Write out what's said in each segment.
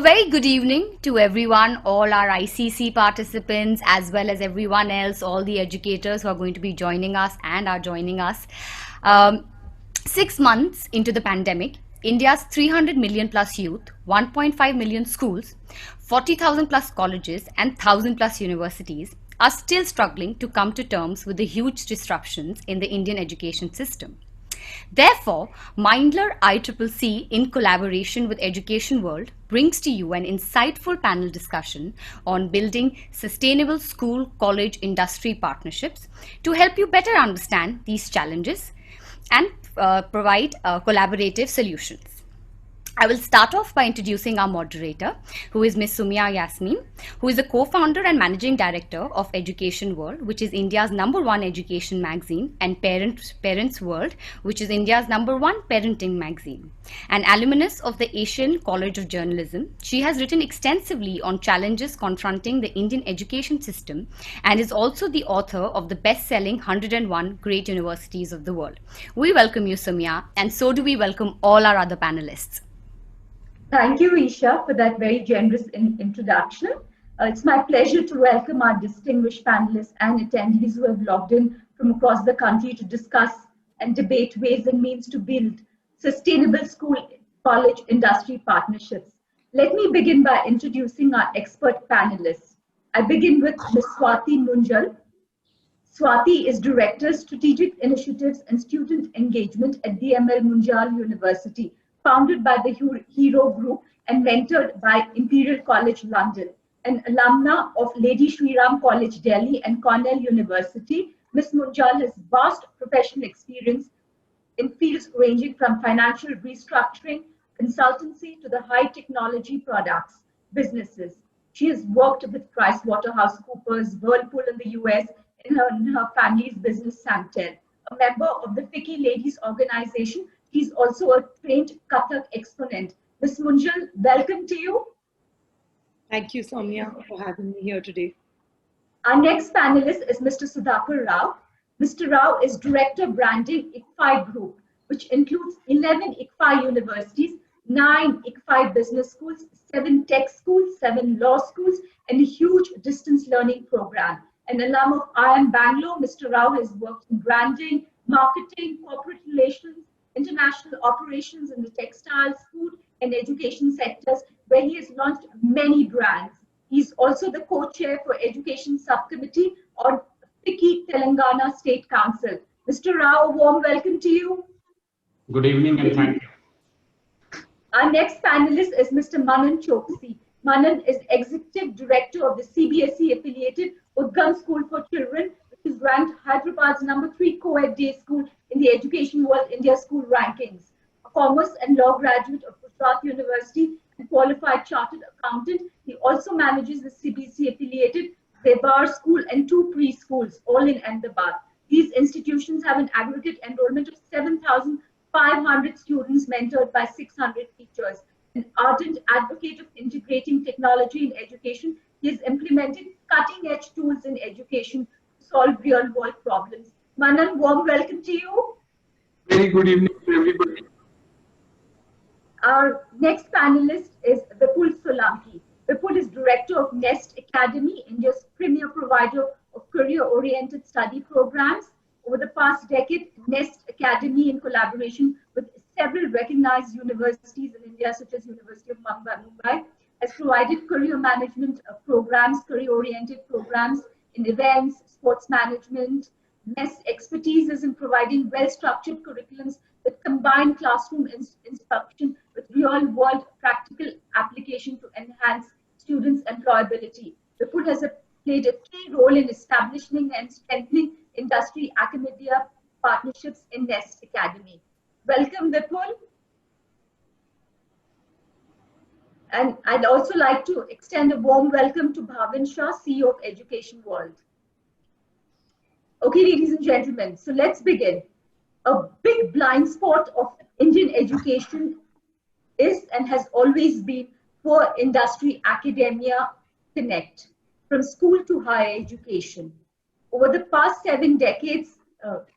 very good evening to everyone, all our ICC participants, as well as everyone else, all the educators who are going to be joining us and are joining us. Um, 6 months into the pandemic, India's 300 million plus youth, 1.5 million schools, 40,000 plus colleges, and 1,000 plus universities are still struggling to come to terms with the huge disruptions in the Indian education system. Therefore, Mindler ICCC, in collaboration with Education World, brings to you an insightful panel discussion on building sustainable school, college, industry partnerships to help you better understand these challenges and provide collaborative solutions. I will start off by introducing our moderator, who is Ms. Sumya Yasmin, who is the co-founder and managing director of Education World, which is India's #1 education magazine, and Parents World, which is India's #1 parenting magazine. An alumnus of the Asian College of Journalism, she has written extensively on challenges confronting the Indian education system and is also the author of the best-selling 101 Great Universities of the World. We welcome you, Sumya, and so do we welcome all our other panelists. Thank you, Isha, for that very generous introduction. It's my pleasure to welcome our distinguished panelists and attendees who have logged in from across the country to discuss and debate ways and means to build sustainable school, college, industry partnerships. Let me begin by introducing our expert panelists. I begin with Ms. Swati Munjal. Swati is Director, Strategic Initiatives and Student Engagement at DML Munjal University, founded by the Hero Group and mentored by Imperial College London. An alumna of Lady Shri Ram College Delhi and Cornell University, Ms. Munjal has vast professional experience in fields ranging from financial restructuring, consultancy to the high technology products, businesses. She has worked with PricewaterhouseCoopers, Whirlpool in the US, in her family's business Samtel. A member of the FICCI Ladies organization, he's also a trained Kathak exponent. Ms. Munjal, welcome to you. Thank you, Soumya, for having me here today. Our next panelist is Mr. Sudhakar Rao. Mr. Rao is Director Branding ICFI Group, which includes 11 ICFI universities, 9 ICFI business schools, 7 tech schools, 7 law schools, and a huge distance learning program. An alum of IIM Bangalore, Mr. Rao has worked in branding, marketing, corporate relations, international operations in the textiles, food, and education sectors, where he has launched many brands. He's also the co-chair for Education Subcommittee on FICCI Telangana State Council. Mr. Rao, a warm welcome to you. Good evening and thank you. Our next panelist is Mr. Manan Choksi. Manan is Executive Director of the CBSE affiliated Udgam School for Children, which is ranked Hyderabad's #3 co-ed day school in the Education World India School rankings. A commerce and law graduate of Gujarat University and qualified chartered accountant, he also manages the CBSE affiliated Zebar School and 2 preschools, all in Ahmedabad. These institutions have an aggregate enrollment of 7,500 students mentored by 600 teachers. An ardent advocate of integrating technology in education, he has implemented cutting-edge tools in education to solve real-world problems. Manan, warm welcome to you. Very good evening to everybody. Our next panelist is Vipul Solanki. Vipul is Director of Nest Academy, India's premier provider of career-oriented study programs. Over the past decade, Nest Academy, in collaboration with several recognized universities in India, such as University of Mumbai, has provided career management programs, career-oriented programs in events, sports management. Nest expertise is in providing well-structured curriculums that combine classroom instruction with real-world practical application to enhance students' employability. Vipul has played a key role in establishing and strengthening industry-academia partnerships in Nest Academy. Welcome, Vipul. And I'd also like to extend a warm welcome to Bhavin Shah, CEO of Education World. Okay, ladies and gentlemen, so let's begin. A big blind spot of Indian education is and has always been poor industry academia connect from school to higher education. Over the past 7 decades,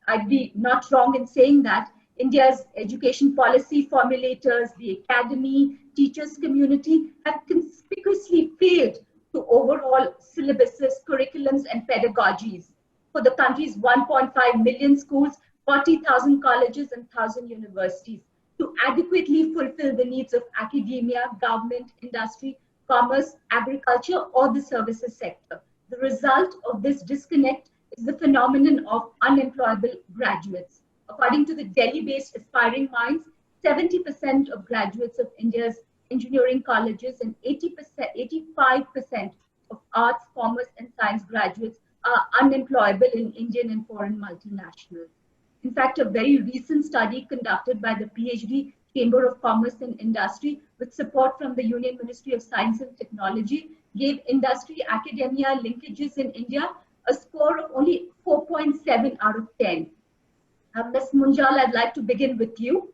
I'd be not wrong in saying that India's education policy formulators, the academy, teachers community have egregiously failed to overhaul syllabuses, curriculums, and pedagogies for the country's 1.5 million schools, 40,000 colleges, and 1,000 universities to adequately fulfill the needs of academia, government, industry, commerce, agriculture, or the services sector. The result of this disconnect is the phenomenon of unemployable graduates. According to the Delhi-based Aspiring Minds, 70% of graduates of India's engineering colleges and 85% of arts, commerce, and science graduates are unemployable in Indian and foreign multinationals. In fact, a very recent study conducted by the PhD Chamber of Commerce and Industry with support from the Union Ministry of Science and Technology gave industry-academia linkages in India a score of only 4.7 out of 10. Ms. Munjal, I'd like to begin with you.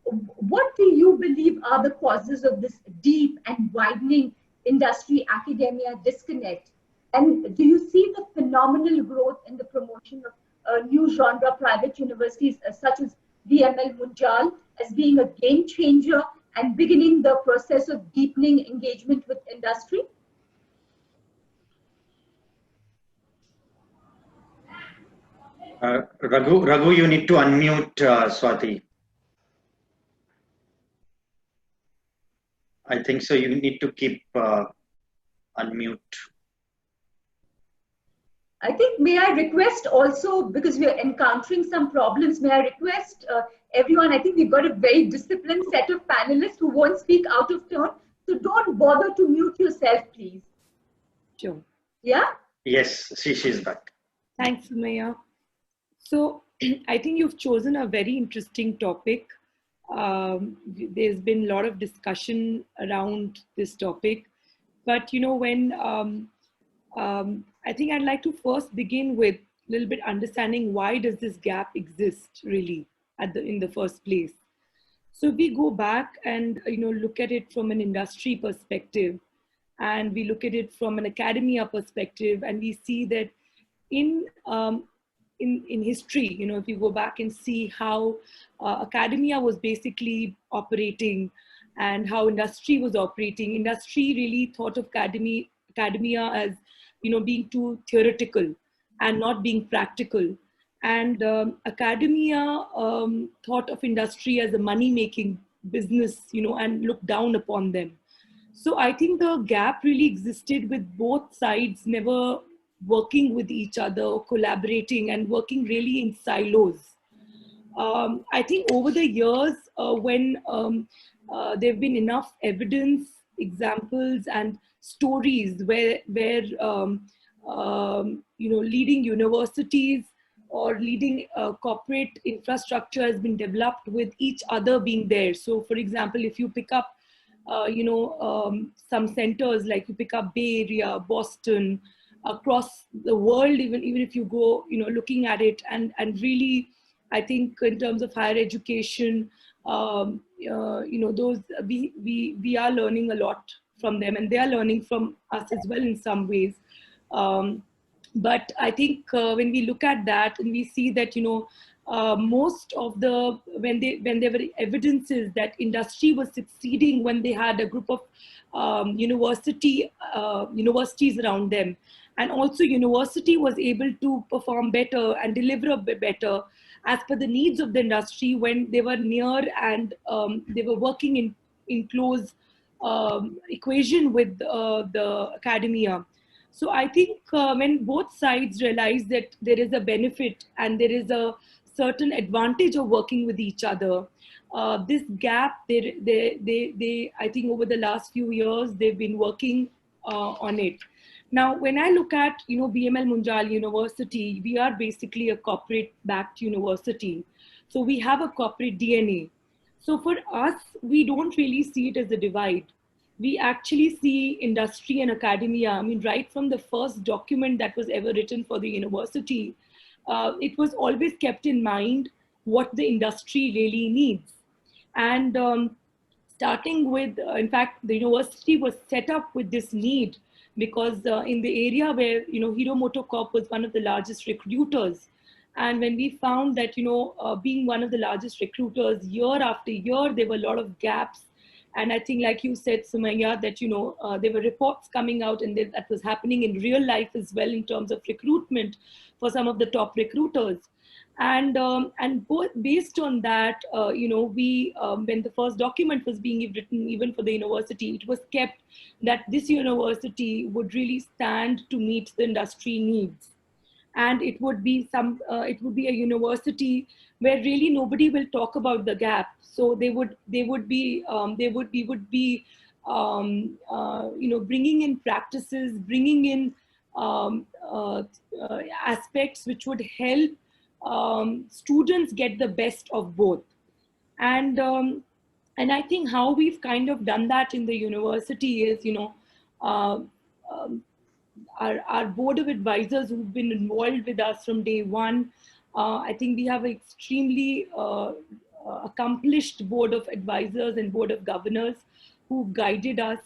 What do you believe are the causes of this deep and widening industry-academia disconnect? And do you see the phenomenal growth in the promotion of new genre private universities such as VML Munjal as being a game changer and beginning the process of deepening engagement with industry? Raghu, you need to unmute Swati. I think so. You need to keep unmute. I think, may I request also, because we are encountering some problems, may I request everyone, I think we've got a very disciplined set of panelists who won't speak out of turn. So don't bother to mute yourself, please. Sure. Yeah? Yes, she's back. Thanks, Sumaya. So I think you've chosen a very interesting topic. There's been a lot of discussion around this topic, but you know, when I think I'd like to first begin with a little bit understanding why does this gap exist really in the first place. So we go back and look at it from an industry perspective, and we look at it from an academia perspective, and we see that in history, if you go back and see how academia was basically operating and how industry was operating, industry really thought of academia as being too theoretical and not being practical. And academia thought of industry as a money-making business, and looked down upon them. So I think the gap really existed with both sides never working with each other, or collaborating and working really in silos. I think over the years, when there have been enough evidence, examples, and stories where leading universities or leading corporate infrastructure has been developed with each other being there. So, for example, if you pick up, some centers, like you pick up Bay Area, Boston, across the world, even if you go, looking at it, and really, I think in terms of higher education, those we are learning a lot from them, and they are learning from us as well in some ways. But I think when we look at that and we see that, most of when there were evidences that industry was succeeding when they had a group of universities around them, and also university was able to perform better and deliver a bit better as per the needs of the industry when they were near and they were working in close equation with the academia. So I think when both sides realize that there is a benefit and there is a certain advantage of working with each other, this gap, they I think over the last few years, they've been working on it. Now, when I look at, VML Munjal University, we are basically a corporate-backed university. So we have a corporate DNA. So for us, we don't really see it as a divide. We actually see industry and academia. I mean, right from the first document that was ever written for the university, it was always kept in mind what the industry really needs. And starting with, in fact, the university was set up with this need because in the area where, Hero MotoCorp was one of the largest recruiters. And when we found that, being one of the largest recruiters, year after year, there were a lot of gaps. And I think, like you said, Sumaya, that, there were reports coming out and that was happening in real life as well in terms of recruitment for some of the top recruiters. And both based on that, we when the first document was being written, even for the university, it was kept that this university would really stand to meet the industry needs, and it would be a university where really nobody will talk about the gap. So we would be bringing in practices, bringing in aspects which would help students get the best of both. And I think how we've kind of done that in the university is, our board of advisors who've been involved with us from day one. I think we have an extremely accomplished board of advisors and board of governors who guided us,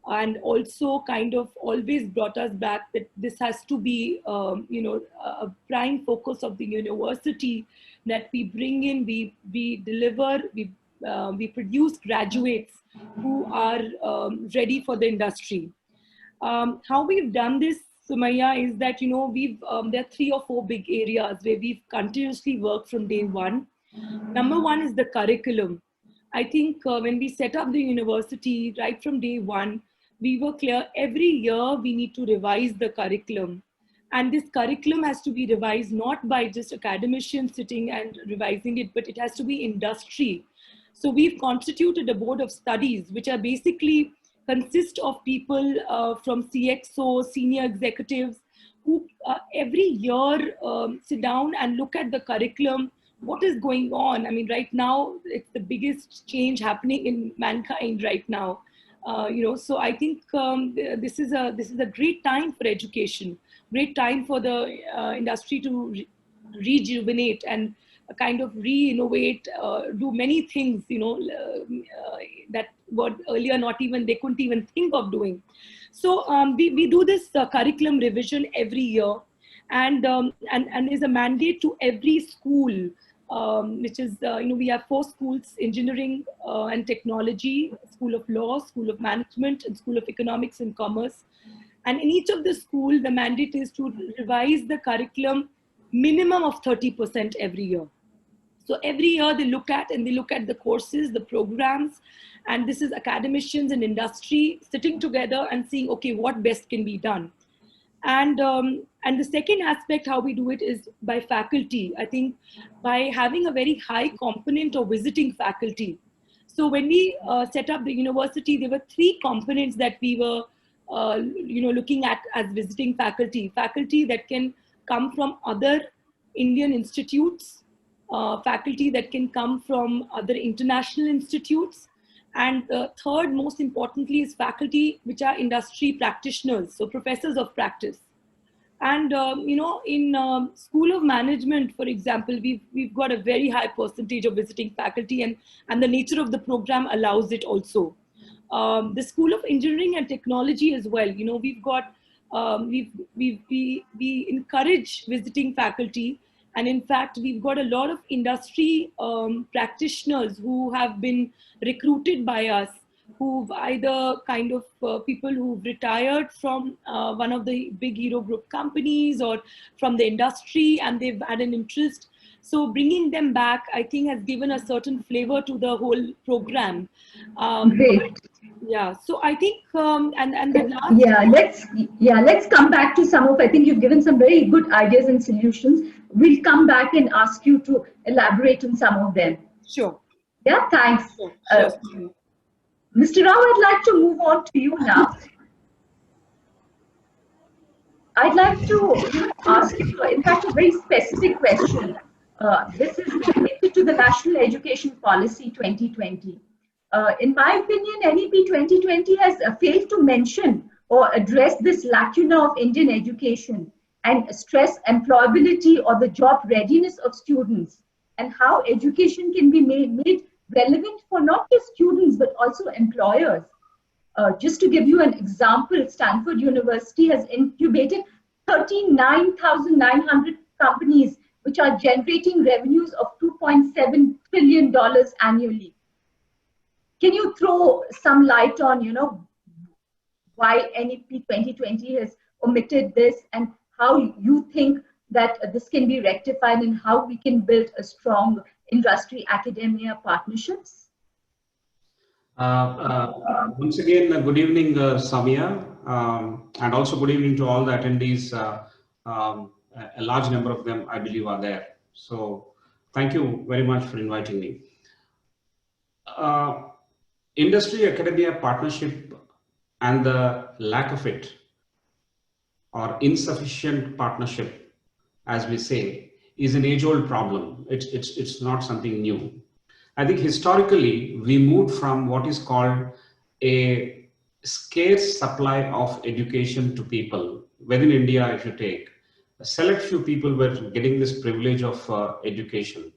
and also kind of always brought us back that this has to be, a prime focus of the university, that we bring in, we deliver, we produce graduates who are ready for the industry. How we've done this, Sumaya, is that, there are 3 or 4 big areas where we've continuously worked from day one. Number one is the curriculum. I think when we set up the university, right from day one, we were clear every year we need to revise the curriculum. And this curriculum has to be revised not by just academicians sitting and revising it, but it has to be industry. So we've constituted a board of studies, which are basically consist of people from CXO, senior executives, who every year sit down and look at the curriculum, what is going on. I mean, right now, it's the biggest change happening in mankind right now. So I think this is a great time for education, great time for the industry to rejuvenate and kind of re-innovate, do many things, that were earlier they couldn't even think of doing. So we do this curriculum revision every year, and is a mandate to every school, which is, we have 4 schools: engineering and technology, School of Law, School of Management, and School of Economics and Commerce. And in each of the schools, the mandate is to revise the curriculum minimum of 30% every year. So every year they look at the courses, the programs, and this is academicians and industry sitting together and seeing, okay, what best can be done. And the second aspect, how we do it, is by faculty. I think by having a very high component of visiting faculty. So when we set up the university, there were 3 components that we were, looking at as visiting faculty. Faculty that can come from other Indian institutes, faculty that can come from other international institutes, and third, most importantly, is faculty which are industry practitioners, so professors of practice. And in School of Management, for example, we've got a very high percentage of visiting faculty, and the nature of the program allows it also. The School of Engineering and Technology as well, we've got we encourage visiting faculty. And in fact, we've got a lot of industry practitioners who have been recruited by us, who've either kind of people who've retired from one of the big Hero Group companies or from the industry, and they've had an interest. So bringing them back, I think, has given a certain flavor to the whole program. Great. Yeah. So I think, and the last. Let's come back to some of. I think you've given some very good ideas and solutions. We'll come back and ask you to elaborate on some of them. Sure. Yeah. Thanks. Sure. Mr. Rao, I'd like to move on to you now. I'd like to ask you, in fact, a very specific question. This is related to the National Education Policy 2020. In my opinion, NEP 2020 has failed to mention or address this lacuna of Indian education and stress employability or the job readiness of students, and how education can be made relevant for not just students but also employers. Just to give you an example, Stanford University has incubated 39,900 companies which are generating revenues of $2.7 trillion annually. Can you throw some light on, why NEP 2020 has omitted this, and how you think that this can be rectified, and how we can build a strong industry academia partnerships? Once again, good evening, Samia, and also good evening to all the attendees. A large number of them, I believe, are there. So thank you very much for inviting me. Industry academia partnership and the lack of it, or insufficient partnership, as we say, is an age-old problem. It's not something new. I think historically, we moved from what is called a scarce supply of education to people. Within India, if you take, a select few people were getting this privilege of education.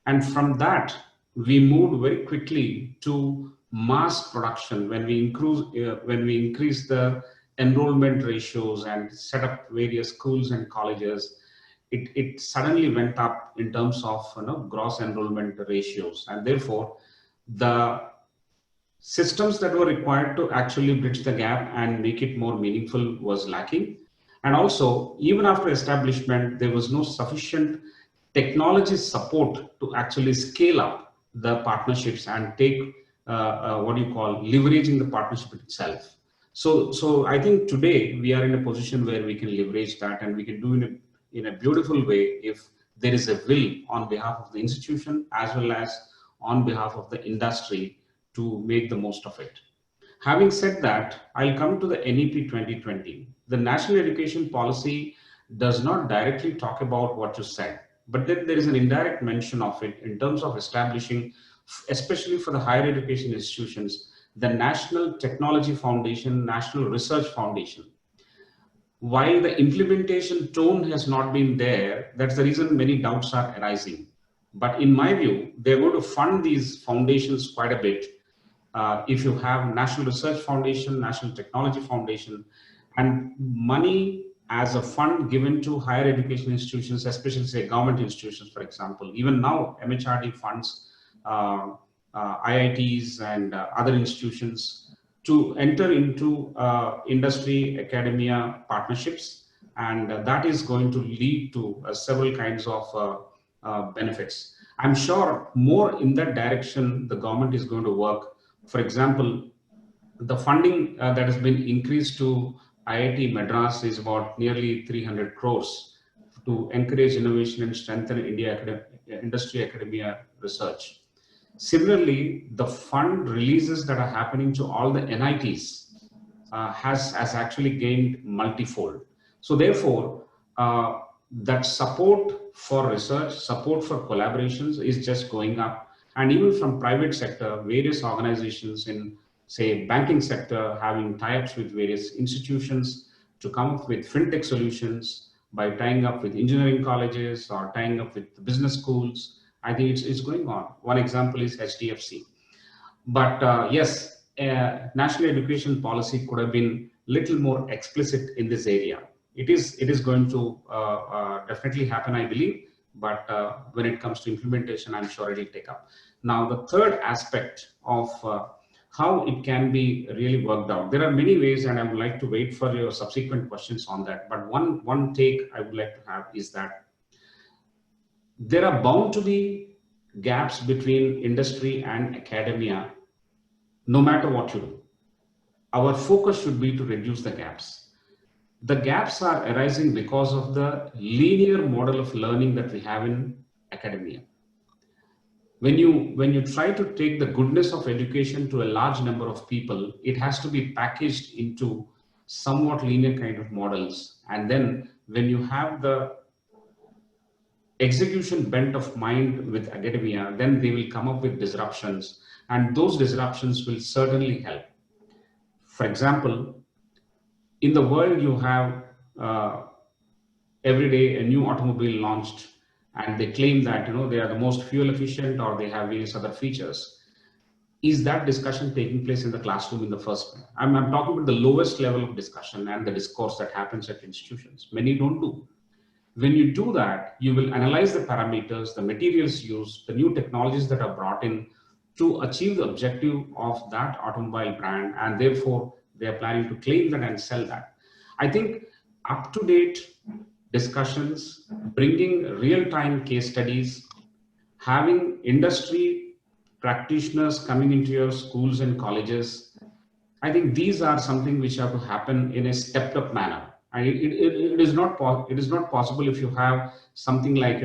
And from that, we moved very quickly to mass production when we increase the enrollment ratios and set up various schools and colleges. It suddenly went up in terms of gross enrollment ratios, and therefore the systems that were required to actually bridge the gap and make it more meaningful was lacking. And also, even after establishment, there was no sufficient technology support to actually scale up the partnerships and take what you call leveraging the partnership itself. So I think today we are in a position where we can leverage that, and we can do it in a beautiful way if there is a will on behalf of the institution as well as on behalf of the industry to make the most of it. Having said that, I'll come to the NEP 2020. The National Education Policy does not directly talk about what you said, but then there is an indirect mention of it in terms of establishing, especially for the higher education institutions, the National Technology Foundation, National Research Foundation. While the implementation tone has not been there, that's the reason many doubts are arising. But in my view, they're going to fund these foundations quite a bit. If you have National Research Foundation, National Technology Foundation, and money as a fund given to higher education institutions, especially say government institutions, for example. Even now, MHRD funds IITs and other institutions to enter into industry academia partnerships, and that is going to lead to several kinds of benefits. I'm sure more in that direction the government is going to work. For example, the funding that has been increased to IIT Madras is about nearly 300 crores to encourage innovation and strengthen industry academia research. Similarly, the fund releases that are happening to all the NITs has actually gained multifold. So therefore, that support for research, support for collaborations is just going up. And even from private sector, various organizations in, say, banking sector having tie-ups with various institutions to come up with fintech solutions by tying up with engineering colleges or tying up with business schools. I think it's going on. One example is HDFC. But yes, national education policy could have been little more explicit in this area. It is going to definitely happen, I believe. But when it comes to implementation, I'm sure it'll take up. Now, the third aspect of how it can be really worked out. There are many ways, and I would like to wait for your subsequent questions on that. But one take I would like to have is that there are bound to be gaps between industry and academia, no matter what you do. Our focus should be to reduce the gaps. The gaps are arising because of the linear model of learning that we have in academia. When you try to take the goodness of education to a large number of people, it has to be packaged into somewhat linear kind of models. And then when you have the execution bent of mind with academia, then they will come up with disruptions, and those disruptions will certainly help. For example, in the world you have every day a new automobile launched, and they claim that they are the most fuel efficient or they have various other features. Is that discussion taking place in the classroom in the first place? I'm talking about the lowest level of discussion and the discourse that happens at institutions. Many don't do. When you do that, you will analyze the parameters, the materials used, the new technologies that are brought in, to achieve the objective of that automobile brand, and therefore they are planning to claim that and sell that. I think up to date discussions, bringing real time case studies, having industry practitioners coming into your schools and colleges, I think these are something which have to happen in a stepped up manner. And it is not it is not possible if you have something like,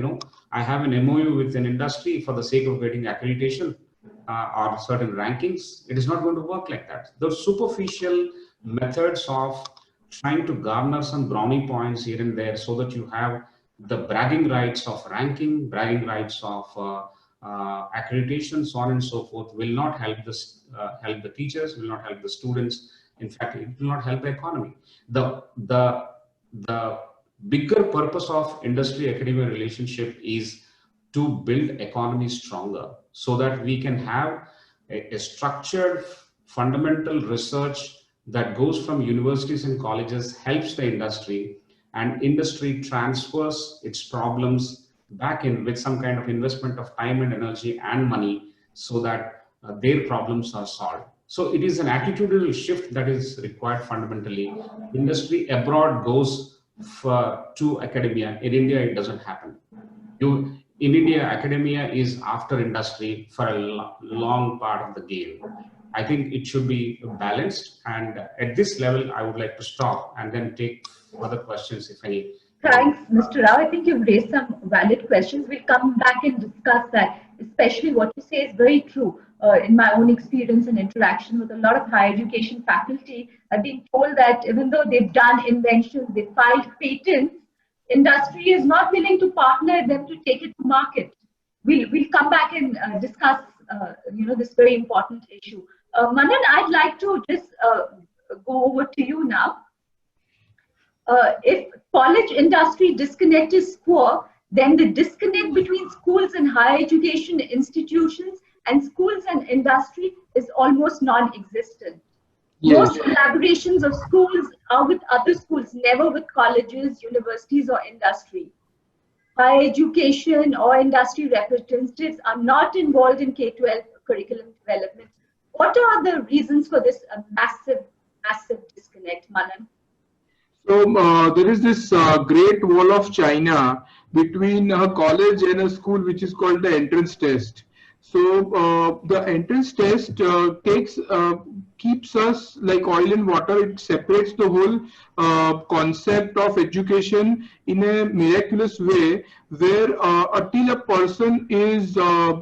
I have an MOU with an industry for the sake of getting accreditation or certain rankings. It is not going to work like that. Those superficial methods of trying to garner some brownie points here and there so that you have the bragging rights of ranking, bragging rights of accreditation, so on and so forth, will not help help the teachers, will not help the students. In fact, it will not help the economy. The bigger purpose of industry academia relationship is to build economy stronger, so that we can have a structured fundamental research that goes from universities and colleges, helps the industry, and industry transfers its problems back in with some kind of investment of time and energy and money, so that their problems are solved. So it is an attitudinal shift that is required fundamentally. Industry abroad goes to academia. In India, it doesn't happen. In India, academia is after industry for a long part of the game. I think it should be balanced. And at this level, I would like to stop and then take other questions, if any. Thanks, Mr. Rao. I think you've raised some valid questions. We'll come back and discuss that, especially what you say is very true. In my own experience and interaction with a lot of higher education faculty, I've been told that even though they've done inventions, they've filed patents, industry is not willing to partner them to take it to market. We'll come back and discuss this very important issue. Manan, I'd like to just go over to you now. If college industry disconnect is poor, then the disconnect between schools and higher education institutions and schools and industry is almost non-existent. Yes. Most collaborations of schools are with other schools, never with colleges, universities, or industry. Higher education or industry representatives are not involved in K-12 curriculum development. What are the reasons for this massive disconnect, Manan? So there is this great wall of China between a college and a school, which is called the entrance test. So the entrance test keeps us like oil and water. It separates the whole concept of education in a miraculous way, where until a person is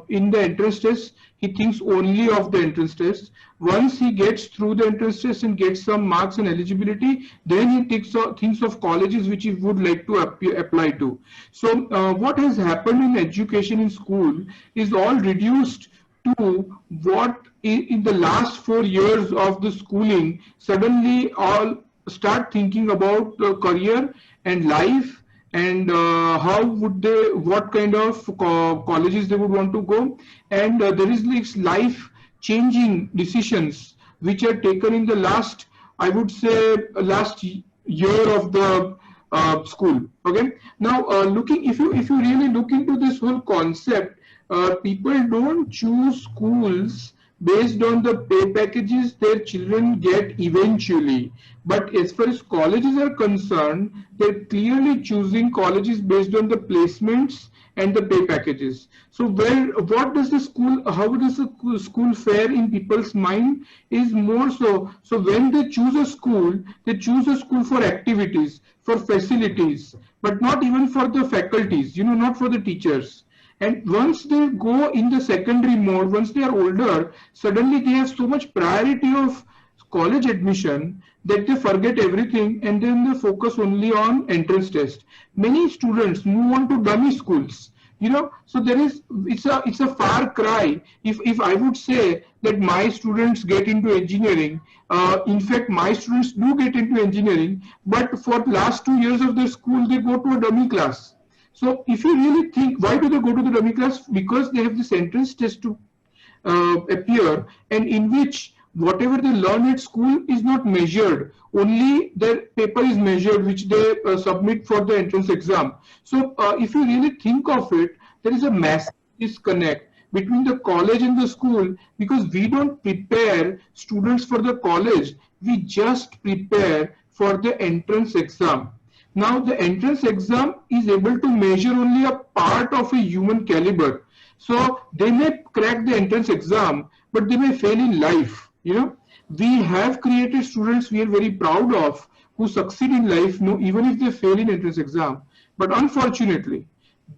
in the entrance test, he thinks only of the entrance test. Once he gets through the entrance test and gets some marks and eligibility, then he thinks of colleges which he would like to apply to. So what has happened in education in school is all reduced to what in the last 4 years of the schooling, suddenly all start thinking about the career and life, and what kind of colleges they would want to go. And there is this life-changing decisions which are taken in the last, I would say, last year of the school. Okay. Now, if you really look into this whole concept, people don't choose schools based on the pay packages their children get eventually. But as far as colleges are concerned, they're clearly choosing colleges based on the placements and the pay packages. So how does the school fare in people's mind is more so when they choose a school for activities, for facilities, but not even for the faculties, not for the teachers. And once they go in the secondary mode, once they are older, suddenly they have so much priority of college admission that they forget everything, and then they focus only on entrance test. Many students move on to dummy schools, so it's a far cry. If I would say that my students get into engineering, in fact my students do get into engineering, but for the last 2 years of their school they go to a dummy class. So if you really think, why do they go to the dummy class? Because they have this entrance test to appear, and in which whatever they learn at school is not measured. Only their paper is measured, which they submit for the entrance exam. So if you really think of it, there is a massive disconnect between the college and the school, because we don't prepare students for the college, we just prepare for the entrance exam. Now the entrance exam is able to measure only a part of a human caliber. So they may crack the entrance exam, but they may fail in life. We have created students we are very proud of who succeed in life, no, even if they fail in entrance exam. But unfortunately,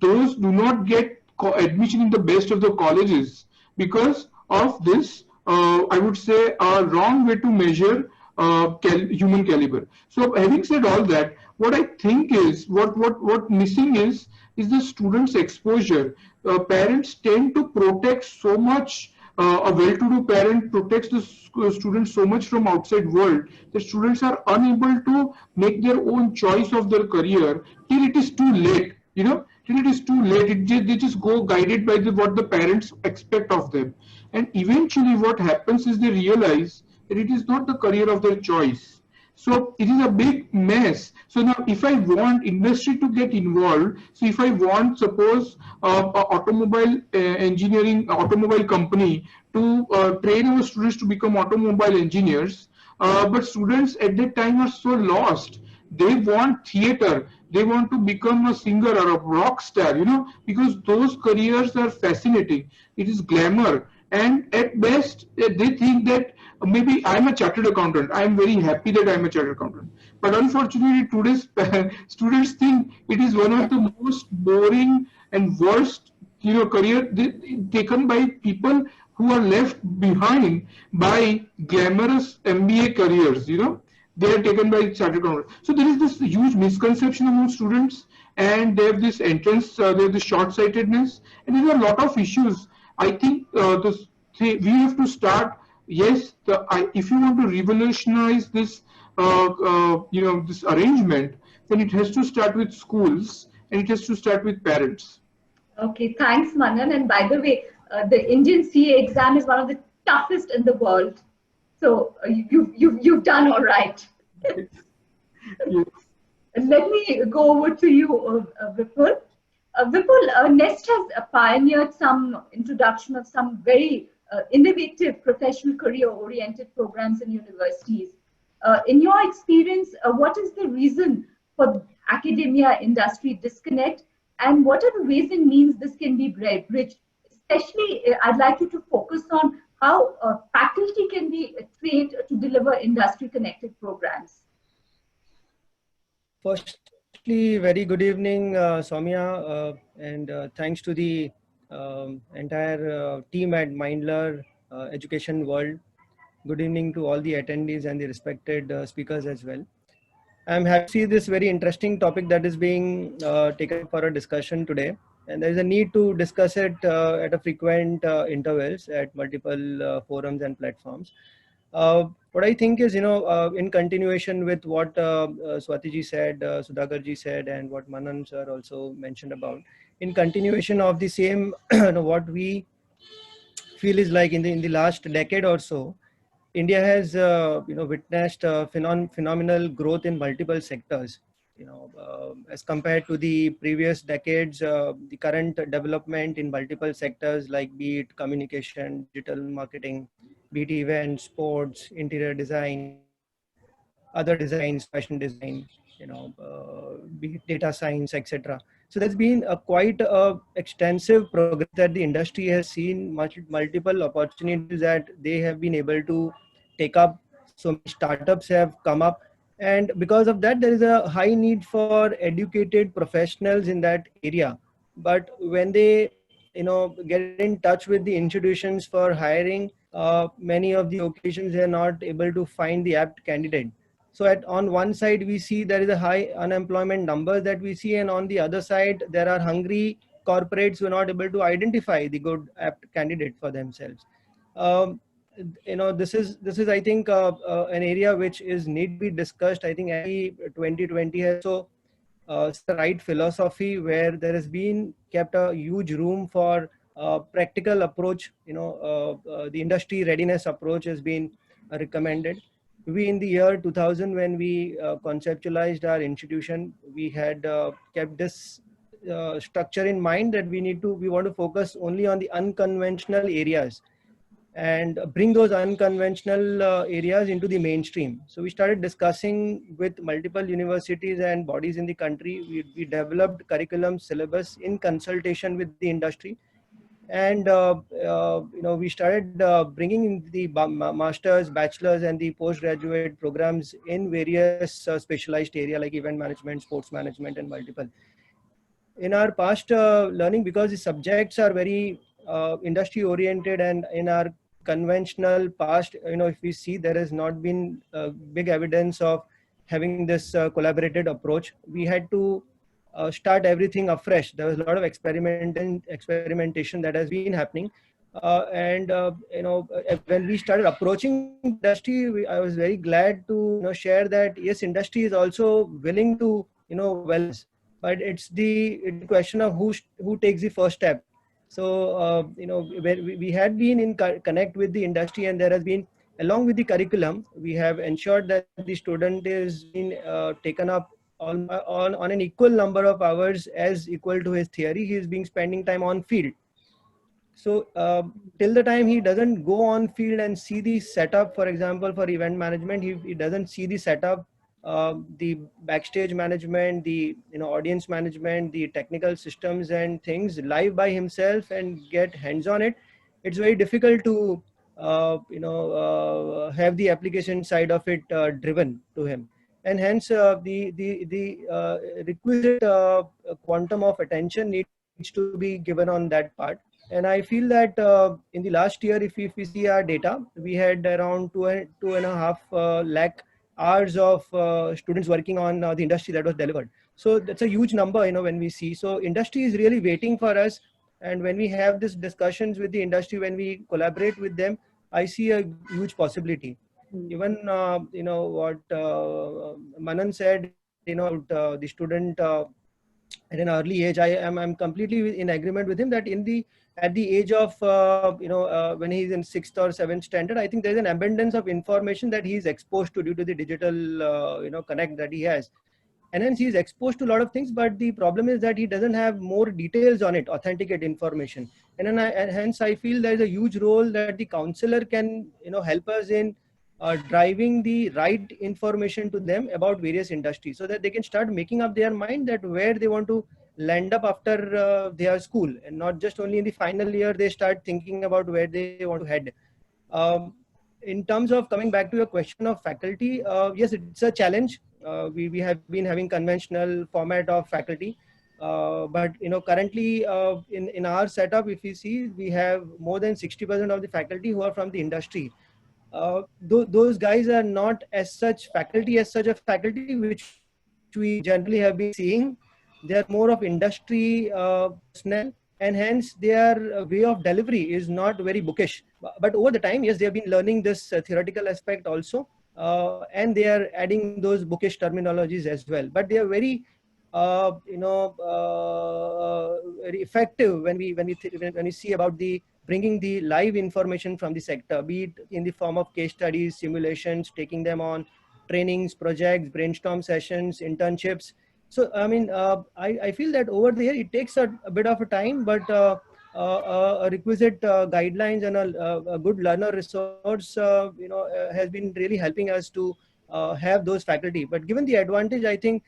those do not get admission in the best of the colleges because of this, I would say, a wrong way to measure human caliber. So having said all that, what I think is what missing is the students' exposure. Parents tend to protect so much. A well-to-do parent protects the students so much from outside world that students are unable to make their own choice of their career till it is too late. Till it is too late, they just go guided by what the parents expect of them, and eventually what happens is they realize that it is not the career of their choice. So it is a big mess. So now if I want industry to get involved, so if I want, suppose, automobile engineering, automobile company to train our students to become automobile engineers, but students at that time are so lost. They want theater, they want to become a singer or a rock star, because those careers are fascinating. It is glamour. And at best, they think that maybe I'm a chartered accountant. I'm very happy that I'm a chartered accountant. But unfortunately, today's students think it is one of the most boring and worst, career taken by people who are left behind by glamorous MBA careers. They are taken by chartered accountants. So there is this huge misconception among students, and they have this entrance, they have this short-sightedness, and there are a lot of issues. I think we have to start. Yes, if you want to revolutionize this, this arrangement, then it has to start with schools and it has to start with parents. Okay, thanks, Manan. And by the way, the Indian CA exam is one of the toughest in the world. So you've done all right. Yes. Let me go over to you, Vipul. Vipul, Nest has pioneered some introduction of some very innovative professional career-oriented programs in universities. In your experience, what is the reason for academia-industry disconnect, and what are the ways and means this can be bridged? Especially, I'd like you to focus on how faculty can be trained to deliver industry-connected programs. Firstly, very good evening, Soumya, and thanks to the entire team at Mindler Education World. Good evening to all the attendees and the respected speakers as well. I'm happy to see this very interesting topic that is being taken for a discussion today. And there is a need to discuss it at a frequent intervals at multiple forums and platforms. What I think is, in continuation with what Swatiji said, Sudhakarji said, and what Manan sir also mentioned about, in continuation of the same, what we feel is like in the last decade or so, India has, witnessed phenomenal growth in multiple sectors. As compared to the previous decades, the current development in multiple sectors, like be it communication, digital marketing, be it events, sports, interior design, other designs, fashion design, be it data science, etc. So there's been a quite extensive progress that the industry has seen, multiple opportunities that they have been able to take up. So many startups have come up, and because of that, there is a high need for educated professionals in that area. But when they, get in touch with the institutions for hiring, many of the occasions they are not able to find the apt candidate. So on one side, we see there is a high unemployment numbers that we see, and on the other side, there are hungry corporates who are not able to identify the good apt candidate for themselves. This is I think an area which is need to be discussed. I think every 2020 has so the right philosophy where there has been kept a huge room for practical approach. The industry readiness approach has been recommended. We in the year 2000, when we conceptualized our institution, we had kept this structure in mind that we want to focus only on the unconventional areas and bring those unconventional areas into the mainstream. So we started discussing with multiple universities and bodies in the country. We developed curriculum syllabus in consultation with the industry. And we started bringing the masters, bachelors, and the postgraduate programs in various specialized area like event management, sports management, and multiple. In our past learning, because the subjects are very industry oriented, and in our conventional past, if we see, there has not been big evidence of having this collaborated approach. We had to start everything afresh. There was a lot of experimentation that has been happening. When we started approaching industry, I was very glad to share that yes, industry is also willing to wellness, but it's the question of who takes the first step. So we had been in connect with the industry, and there has been, along with the curriculum, we have ensured that the student is being taken up on an equal number of hours as equal to his theory. He is being spending time on field. So till the time he doesn't go on field and see the setup, for example, for event management, he doesn't see the setup, the backstage management, the audience management, the technical systems and things live by himself and get hands on it. It's very difficult to have the application side of it driven to him. And hence the requisite quantum of attention needs to be given on that part. And I feel that in the last year, if we see our data, we had around 2.5 lakh hours of students working on the industry that was delivered. So that's a huge number, when we see. So industry is really waiting for us. And when we have these discussions with the industry, when we collaborate with them, I see a huge possibility. Even what Manan said, the student at an early age, I'm completely in agreement with him that at the age of when he's in 6th or 7th standard, I think there's an abundance of information that he's exposed to due to the digital connect that he has. And hence he's exposed to a lot of things, but the problem is that he doesn't have more details on it, authenticate information. And hence I feel there's a huge role that the counselor can help us in driving the right information to them about various industries, so that they can start making up their mind that where they want to land up after their school, and not just only in the final year they start thinking about where they want to head. In terms of coming back to your question of faculty, yes, it's a challenge. We have been having conventional format of faculty, but currently in our setup, if you see, we have more than 60% of the faculty who are from the industry. Those guys are not as such faculty a faculty which we generally have been seeing. They are more of industry personnel, and hence their way of delivery is not very bookish. But over the time, yes, they have been learning this theoretical aspect also, and they are adding those bookish terminologies as well. But they are very very effective when we see about the bringing the live information from the sector, be it in the form of case studies, simulations, taking them on trainings, projects, brainstorm sessions, internships. So, I mean, I feel that over there, it takes a bit of a time, but a requisite guidelines and a good learner resource, has been really helping us to have those faculty. But given the advantage, I think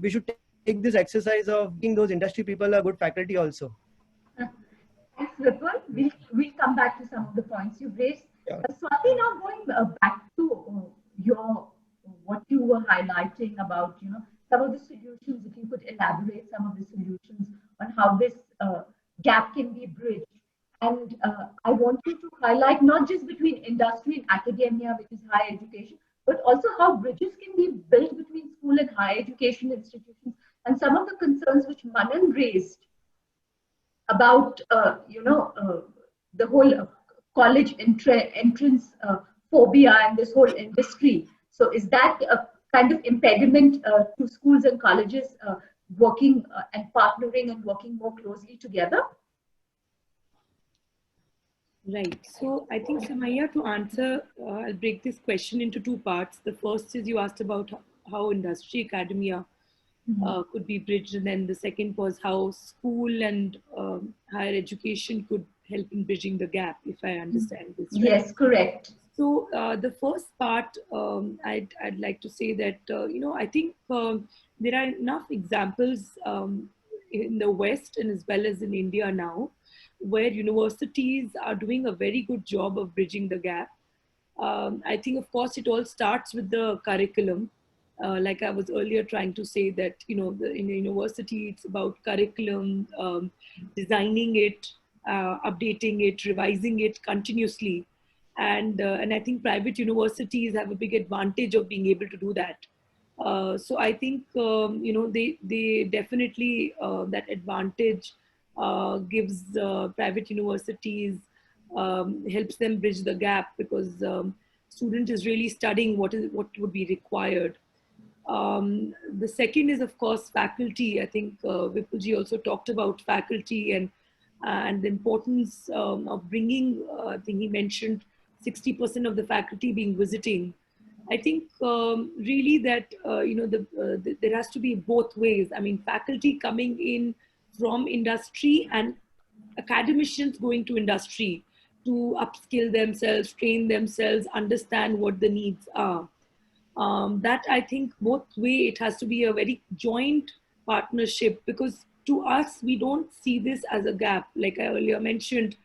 we should take this exercise of being those industry people a good faculty also. Thanks, Vipul. We'll come back to some of the points you've raised. Yeah. Swati, now going back to what you were highlighting about, some of the solutions, if you could elaborate some of the solutions on how this gap can be bridged. And I want you to highlight not just between industry and academia, which is higher education, but also how bridges can be built between school and higher education institutions, and some of the concerns which Manan raised about, the whole college entrance phobia and this whole industry. So is that a kind of impediment to schools and colleges working and partnering and working more closely together? Right. So I think, Samaya, to answer, I'll break this question into two parts. The first is you asked about how industry, academia could be bridged. And then the second was how school and higher education could help in bridging the gap, if I understand this right. Yes, correct. So the first part, I'd like to say that, I think there are enough examples in the West and as well as in India now, where universities are doing a very good job of bridging the gap. I think, of course, it all starts with the curriculum. Like I was earlier trying to say that, in a university, it's about curriculum, designing it, updating it, revising it continuously. And I think private universities have a big advantage of being able to do that. So I think, they definitely, that advantage gives private universities, helps them bridge the gap, because student is really studying what would be required. The second is, of course, faculty. I think Vipulji also talked about faculty and the importance of bringing, I think he mentioned 60% of the faculty being visiting. I think really that, there has to be both ways. I mean, faculty coming in from industry and academicians going to industry to upskill themselves, train themselves, understand what the needs are. That I think both way, it has to be a very joint partnership, because to us, we don't see this as a gap. Like I earlier mentioned,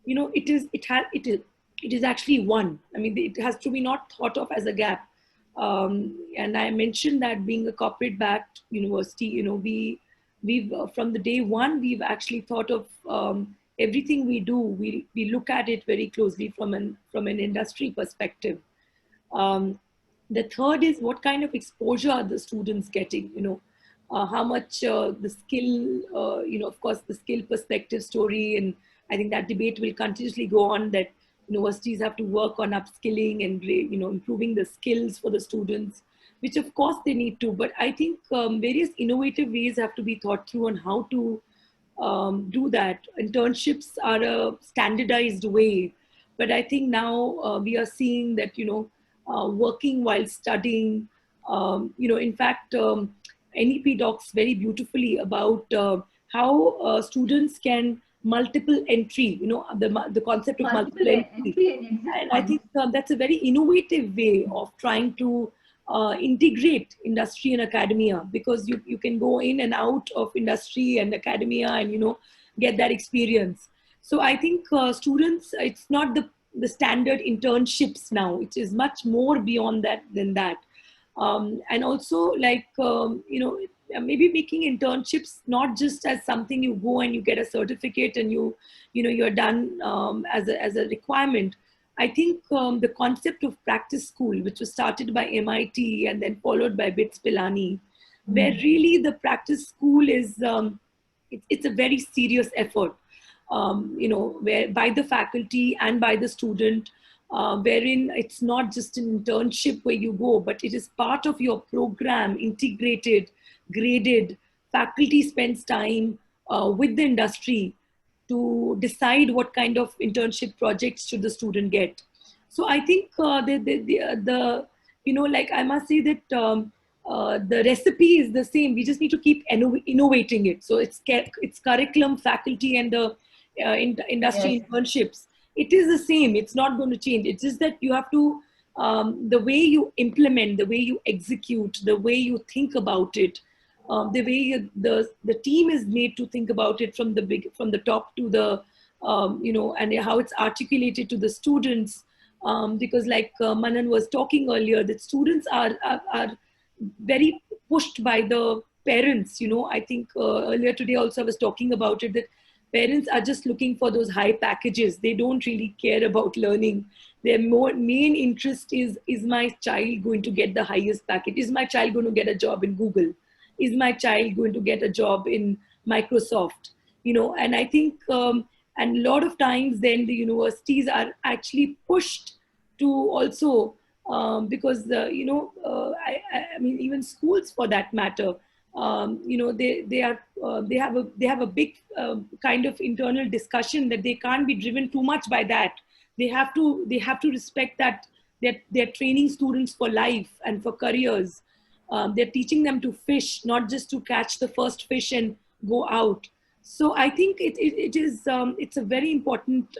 it is actually one. I mean, it has to be not thought of as a gap. And I mentioned that being a corporate backed university, we've from the day one, we've actually thought of everything we do. We look at it very closely from an industry perspective. The third is, what kind of exposure are the students getting? How much the skill, of course, the skill perspective story, and I think that debate will continuously go on, that universities have to work on upskilling and improving the skills for the students, which of course they need to. But I think various innovative ways have to be thought through on how to do that. Internships are a standardized way, but I think now we are seeing that working while studying, in fact, NEP talks very beautifully about how students can multiple entry, the concept of multiple entry. And I think that's a very innovative way of trying to integrate industry and academia, because you can go in and out of industry and academia and, get that experience. So I think students, it's not the standard internships now. It is much more beyond that than that. And also, like, maybe making internships not just as something you go and you get a certificate and you're done as a requirement. I think the concept of practice school, which was started by MIT and then followed by BITS Pilani, where really the practice school is, it's a very serious effort, where by the faculty and by the student, wherein it's not just an internship where you go, but it is part of your program, integrated, graded. Faculty spends time with the industry to decide what kind of internship projects should the student get. So I think like I must say that the recipe is the same. We just need to keep innovating it. So it's curriculum, faculty, and the industry internships. It is the same. It's not going to change. It's just that you have to, the way you implement, the way you execute, the way you think about it, the way the team is made to think about it from the top to the, and how it's articulated to the students. Because like Manan was talking earlier, that students are very pushed by the parents. I think earlier today also I was talking about it, that parents are just looking for those high packages. They don't really care about learning. Their main interest is my child going to get the highest package? Is my child going to get a job in Google? Is my child going to get a job in Microsoft? And I think, and a lot of times then the universities are actually pushed to also, because, I mean, even schools for that matter, they have a big kind of internal discussion that they can't be driven too much by that. They have to respect that they're training students for life and for careers. They're teaching them to fish, not just to catch the first fish and go out. So I think it is it's a very important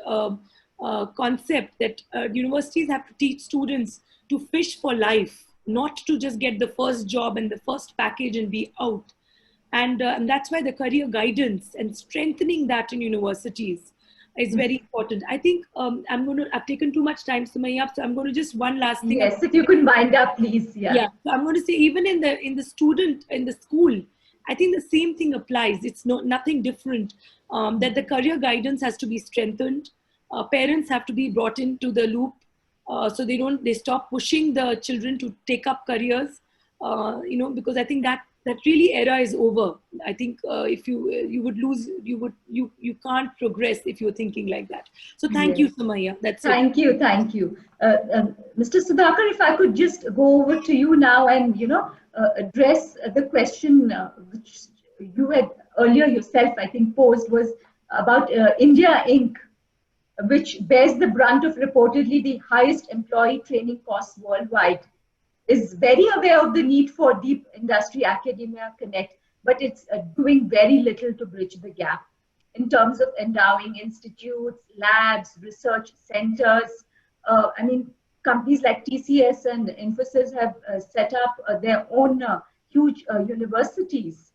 concept that universities have to teach students to fish for life, not to just get the first job and the first package and be out. And that's why the career guidance and strengthening that in universities is very important. I think I've taken too much time, Sumaya, so I'm going to just one last thing. Yes, if you could wind up, please. Yeah. So I'm going to say, even in the school, I think the same thing applies. It's nothing different. That the career guidance has to be strengthened. Parents have to be brought into the loop, so they stop pushing the children to take up careers. Because I think that really era is over. I think if you would lose, you can't progress if you're thinking like that. So thank you, Sumaya. Thank you. Mr. Sudhakar, if I could just go over to you now and address the question which you had earlier yourself, I think, posed, was about India Inc., which bears the brunt of reportedly the highest employee training costs worldwide, is very aware of the need for deep industry academia connect, but it's doing very little to bridge the gap in terms of endowing institutes, labs, research centers. Companies like TCS and Infosys have set up their own huge universities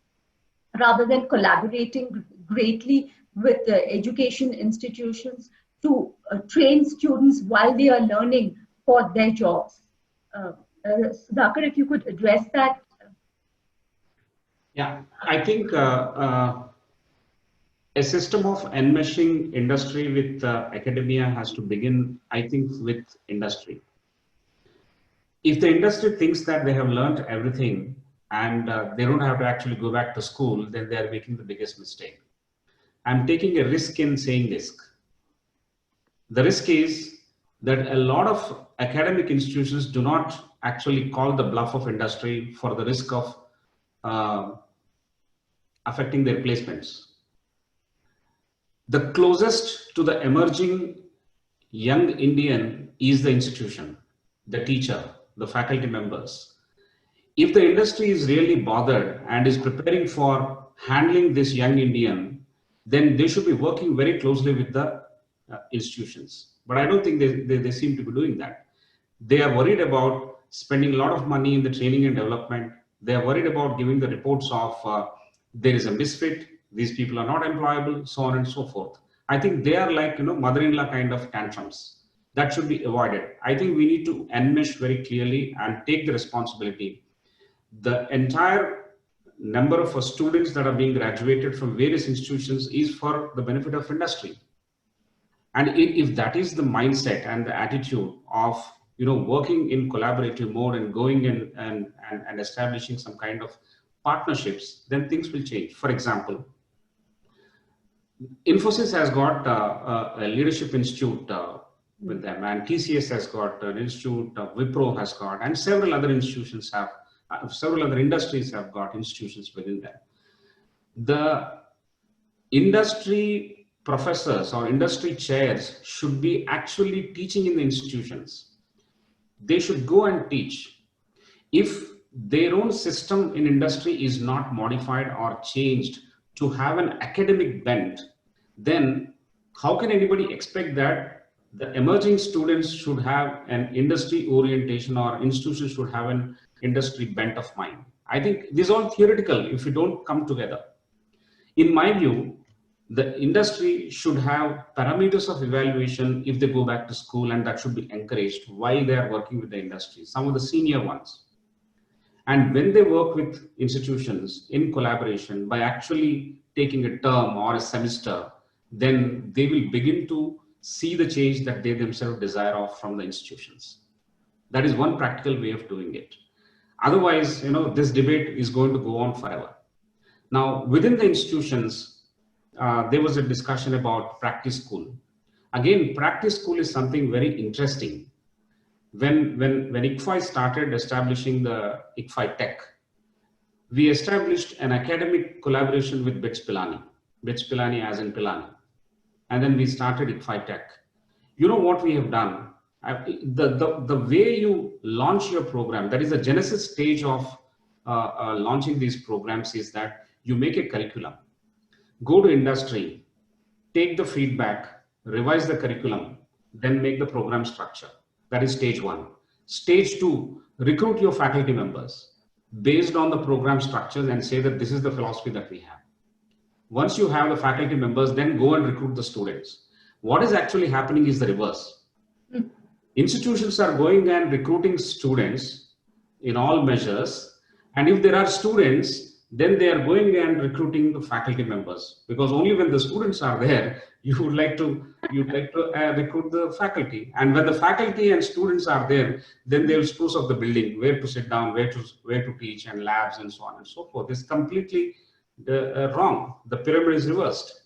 rather than collaborating greatly with education institutions to train students while they are learning for their jobs. Sudhakar, if you could address that. Yeah, I think a system of enmeshing industry with academia has to begin, I think, with industry. If the industry thinks that they have learned everything and they don't have to actually go back to school, then they are making the biggest mistake. I'm taking a risk in saying this. The risk is that a lot of academic institutions do not actually call the bluff of industry for the risk of affecting their placements. The closest to the emerging young Indian is the institution, the teacher, the faculty members. If the industry is really bothered and is preparing for handling this young Indian, then they should be working very closely with the institutions. But I don't think they seem to be doing that. They are worried about spending a lot of money in the training and development. They are worried about giving the reports of there is a misfit, these people are not employable, so on and so forth. I think they are like, mother-in-law kind of tantrums. That should be avoided. I think we need to enmesh very clearly and take the responsibility. The entire number of students that are being graduated from various institutions is for the benefit of industry. And if that is the mindset and the attitude of working in collaborative mode and going in and establishing some kind of partnerships, then things will change. For example, Infosys has got a leadership institute with them, and TCS has got an institute, Wipro has got, and several other institutions have, several other industries have got institutions within them. The industry professors or industry chairs should be actually teaching in the institutions. They should go and teach. If their own system in industry is not modified or changed to have an academic bent, then how can anybody expect that the emerging students should have an industry orientation or institutions should have an industry bent of mind? I think this is all theoretical if we don't come together. In my view, the industry should have parameters of evaluation if they go back to school, and that should be encouraged while they are working with the industry, some of the senior ones. And when they work with institutions in collaboration by actually taking a term or a semester, then they will begin to see the change that they themselves desire of from the institutions. That is one practical way of doing it. Otherwise, this debate is going to go on forever. Now, within the institutions, there was a discussion about practice school. Again, practice school is something very interesting. When ICFI started establishing the ICFI Tech, we established an academic collaboration with BITS Pilani as in Pilani. And then we started ICFI Tech. You know what we have done? The way you launch your program, that is the genesis stage of launching these programs is that you make a curriculum, go to industry, take the feedback, revise the curriculum, then make the program structure. That is stage one. Stage two, recruit your faculty members based on the program structures and say that this is the philosophy that we have. Once you have the faculty members, then go and recruit the students. What is actually happening is the reverse. Institutions are going and recruiting students in all measures. And if there are students, then they are going and recruiting the faculty members, because only when the students are there, you'd like to recruit the faculty. And when the faculty and students are there, then they will spruce up the building, where to sit down, where to teach, and labs and so on and so forth. It's completely wrong. The pyramid is reversed.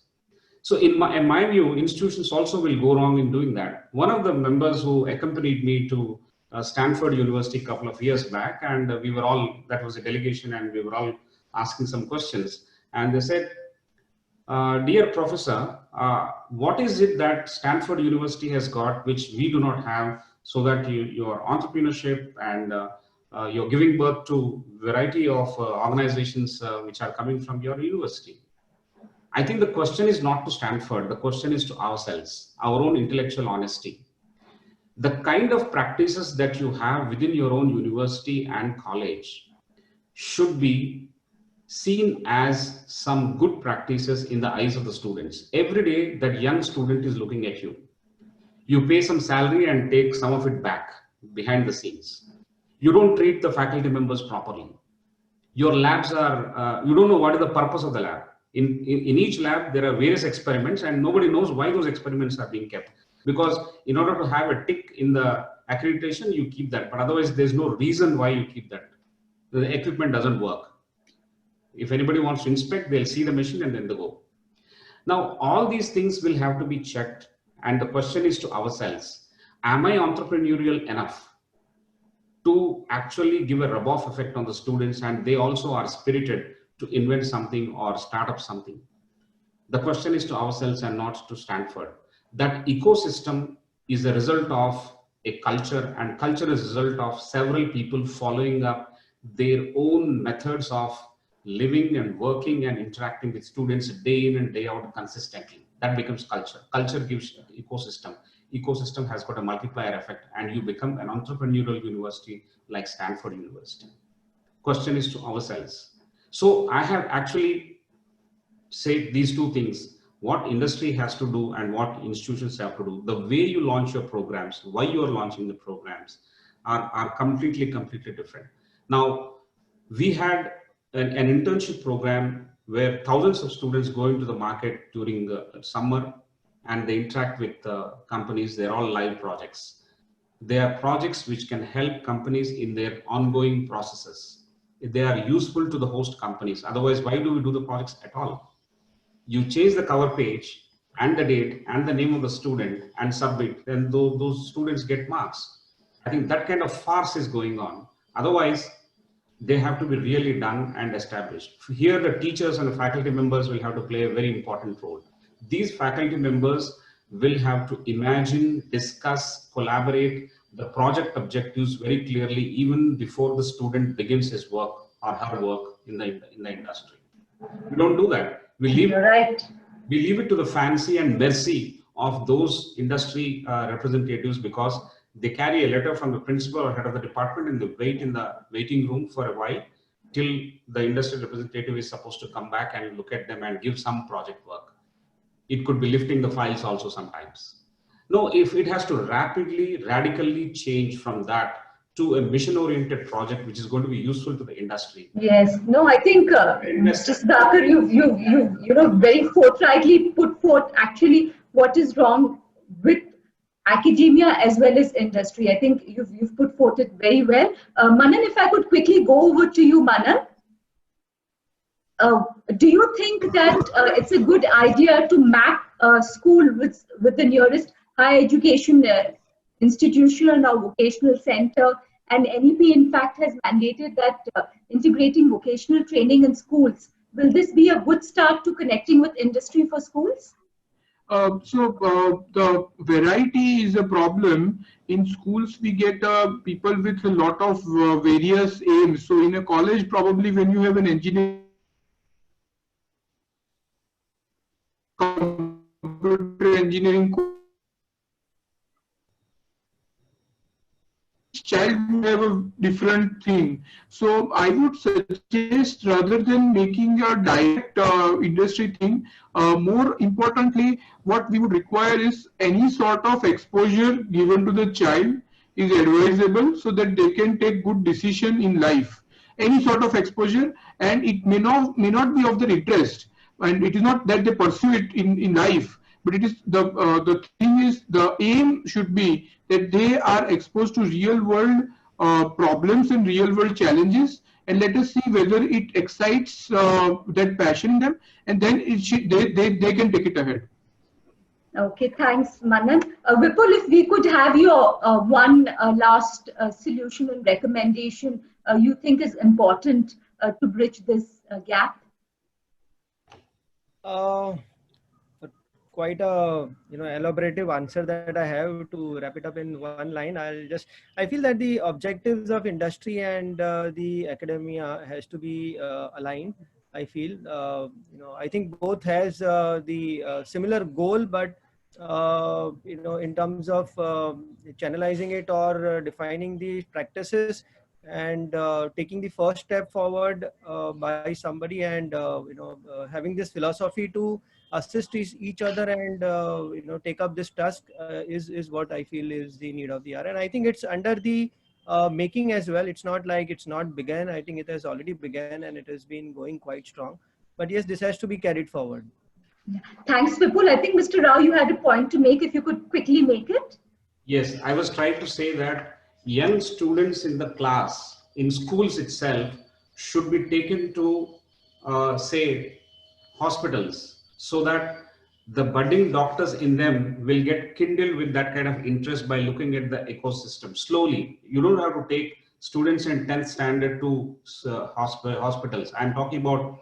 So in my view, institutions also will go wrong in doing that. One of the members who accompanied me to Stanford University a couple of years back, and we were all, that was a delegation, and we were all asking some questions, and they said, dear professor, what is it that Stanford University has got which we do not have, so that your entrepreneurship and you're giving birth to variety of organizations which are coming from your university? I think the question is not to Stanford, the question is to ourselves, our own intellectual honesty. The kind of practices that you have within your own university and college should be seen as some good practices in the eyes of the students. Every day that young student is looking at you. You pay some salary and take some of it back behind the scenes. You don't treat the faculty members properly. Your labs are, you don't know what is the purpose of the lab. In each lab, there are various experiments, and nobody knows why those experiments are being kept. Because in order to have a tick in the accreditation, you keep that. But otherwise, there's no reason why you keep that. The equipment doesn't work. If anybody wants to inspect, they'll see the machine and then they go. Now, all these things will have to be checked. And the question is to ourselves, am I entrepreneurial enough to actually give a rub-off effect on the students, and they also are spirited to invent something or start up something? The question is to ourselves and not to Stanford. That ecosystem is a result of a culture, and culture is a result of several people following up their own methods of living and working and interacting with students day in and day out consistently. That becomes culture. Culture gives ecosystem. Ecosystem has got a multiplier effect, and you become an entrepreneurial university like Stanford University. Question is to ourselves. So I have actually said these two things: what industry has to do and what institutions have to do. The way you launch your programs, why you are launching the programs are completely different. Now, we had an internship program where thousands of students go into the market during the summer, and they interact with companies. They're all live projects. They are projects which can help companies in their ongoing processes. They are useful to the host companies. Otherwise, why do we do the projects at all? You change the cover page and the date and the name of the student and submit, and those students get marks. I think that kind of farce is going on. Otherwise, they have to be really done and established. Here, the teachers and the faculty members will have to play a very important role. These faculty members will have to imagine, discuss, collaborate the project objectives very clearly, even before the student begins his work or her work in the industry. We don't do that. We leave it to the fancy and mercy of those industry representatives, because they carry a letter from the principal or head of the department, and they wait in the waiting room for a while till the industry representative is supposed to come back and look at them and give some project work. It could be lifting the files also sometimes. No, if it has to rapidly, radically change from that to a mission-oriented project which is going to be useful to the industry. Yes, no, I think Mr. Sudhakar, you've very forthrightly put forth actually what is wrong with academia as well as industry. I think you've put forth it very well. Manan, if I could quickly go over to you, Manan. Do you think that it's a good idea to map a school with the nearest higher education institutional or vocational center? And NEP, in fact, has mandated that integrating vocational training in schools. Will this be a good start to connecting with industry for schools? The variety is a problem. In schools, we get people with a lot of various aims. So in a college, probably when you have an engineering, computer engineering child will have a different thing. So I would suggest, rather than making a direct industry thing, more importantly, what we would require is any sort of exposure given to the child is advisable so that they can take good decision in life. Any sort of exposure, and it may not be of their interest, and it is not that they pursue it in life, but it is the thing is, the aim should be that they are exposed to real world problems and real world challenges, and let us see whether it excites that passion in them, and then they can take it ahead. Okay, thanks, Manan. Vipul, if we could have your one last solution and recommendation you think is important to bridge this gap? Quite a elaborative answer that I have. To wrap it up in one line, I feel that the objectives of industry and the academia has to be aligned. I feel I think both has the similar goal, but in terms of channelizing it or defining the practices and taking the first step forward by somebody, and having this philosophy to assist each other and take up this task is what I feel is the need of the hour. And I think it's under the making as well. It's not like it's not begun. I think it has already begun and it has been going quite strong. But yes, this has to be carried forward. Yeah. Thanks, Vipul. I think Mr. Rao, you had a point to make. If you could quickly make it. Yes, I was trying to say that young students in the class, in schools itself, should be taken to, say, hospitals, so that the budding doctors in them will get kindled with that kind of interest by looking at the ecosystem slowly. You don't have to take students in 10th standard to hospitals. I'm talking about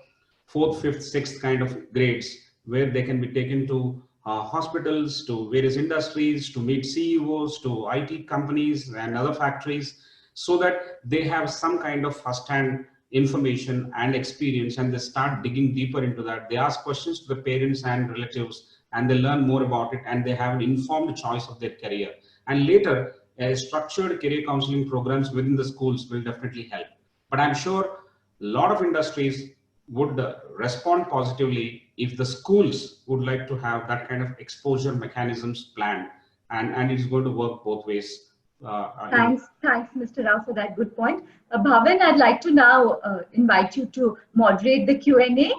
4th, 5th, 6th kind of grades, where they can be taken to hospitals, to various industries, to meet CEOs, to IT companies and other factories, so that they have some kind of first-hand information and experience, and they start digging deeper into that. They ask questions to the parents and relatives, and they learn more about it, and they have an informed choice of their career. And later, structured career counseling programs within the schools will definitely help. But I'm sure a lot of industries would respond positively if the schools would like to have that kind of exposure mechanisms planned, and it's going to work both ways. Thanks, Mr. Rao, for that good point. Bhavan, I'd like to now invite you to moderate the Q&A.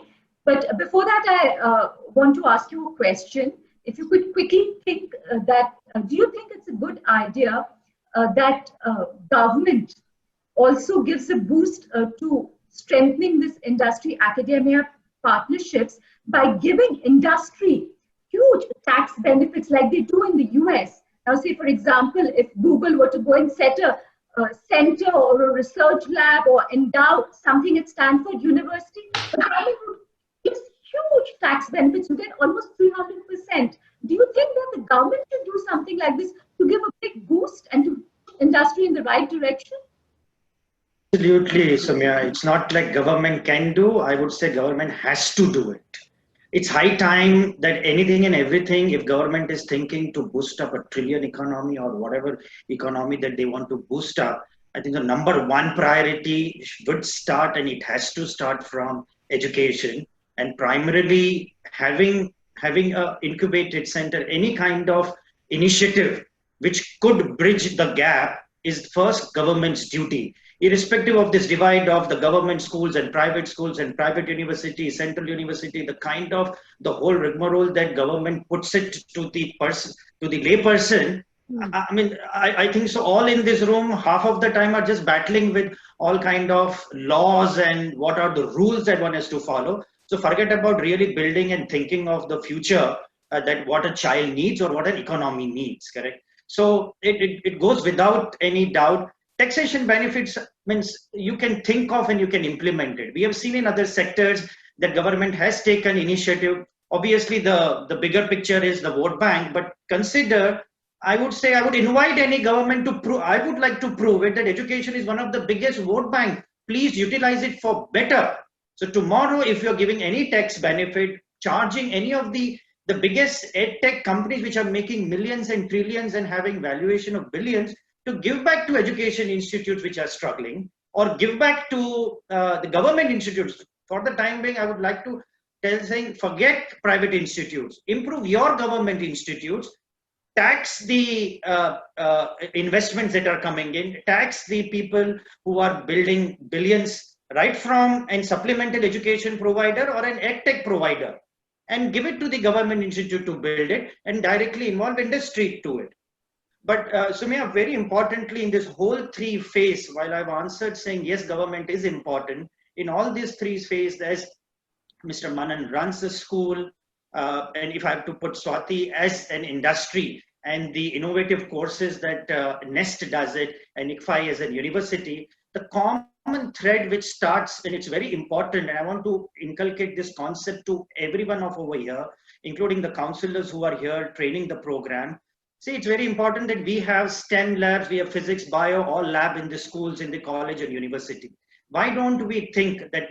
But before that, I want to ask you a question. If you could quickly think do you think it's a good idea that government also gives a boost to strengthening this industry-academia partnerships by giving industry huge tax benefits like they do in the US? Now, say, for example, if Google were to go and set a center or a research lab or endow something at Stanford University, the government would give huge tax benefits. You get almost 300%. Do you think that the government should do something like this to give a big boost and to industry in the right direction? Absolutely, Soumya. It's not like government can do. I would say government has to do it. It's high time that anything and everything, if government is thinking to boost up a trillion economy or whatever economy that they want to boost up, I think the number one priority would start, and it has to start from education, and primarily having a incubated center, any kind of initiative which could bridge the gap is first government's duty. Irrespective of this divide of the government schools and private universities, central university, the whole rigmarole that government puts it to the person, to the lay person. I mean, I think so. All in this room, half of the time are just battling with all kind of laws and what are the rules that one has to follow. So forget about really building and thinking of the future, that what a child needs or what an economy needs, correct? So it goes without any doubt. Taxation benefits means you can think of and you can implement it. We have seen in other sectors that government has taken initiative obviously the bigger picture is the vote bank, but consider, I would say, I would invite any government to prove, I would like to prove it, that education is one of the biggest vote bank. Please utilize it for better. So tomorrow, if you're giving any tax benefit, charging any of the biggest ed tech companies which are making millions and trillions and having valuation of billions, to give back to education institutes which are struggling, or give back to the government institutes. For the time being, I would like to tell, saying, forget private institutes, improve your government institutes, tax the investments that are coming in, tax the people who are building billions, right from a supplemental education provider or an edtech provider, and give it to the government institute to build it and directly involve industry to it. But Sumya, very importantly, in this whole three phase, while I've answered saying yes, government is important, in all these three phases, there's Mr. Manan runs the school, and if I have to put Swati as an industry, and the innovative courses that NEST does it, and ICFI as a university, the common thread which starts, and it's very important, and I want to inculcate this concept to everyone of over here, including the counselors who are here training the program. See, it's very important that we have STEM labs, we have physics, bio, all lab in the schools, in the college and university. Why don't we think that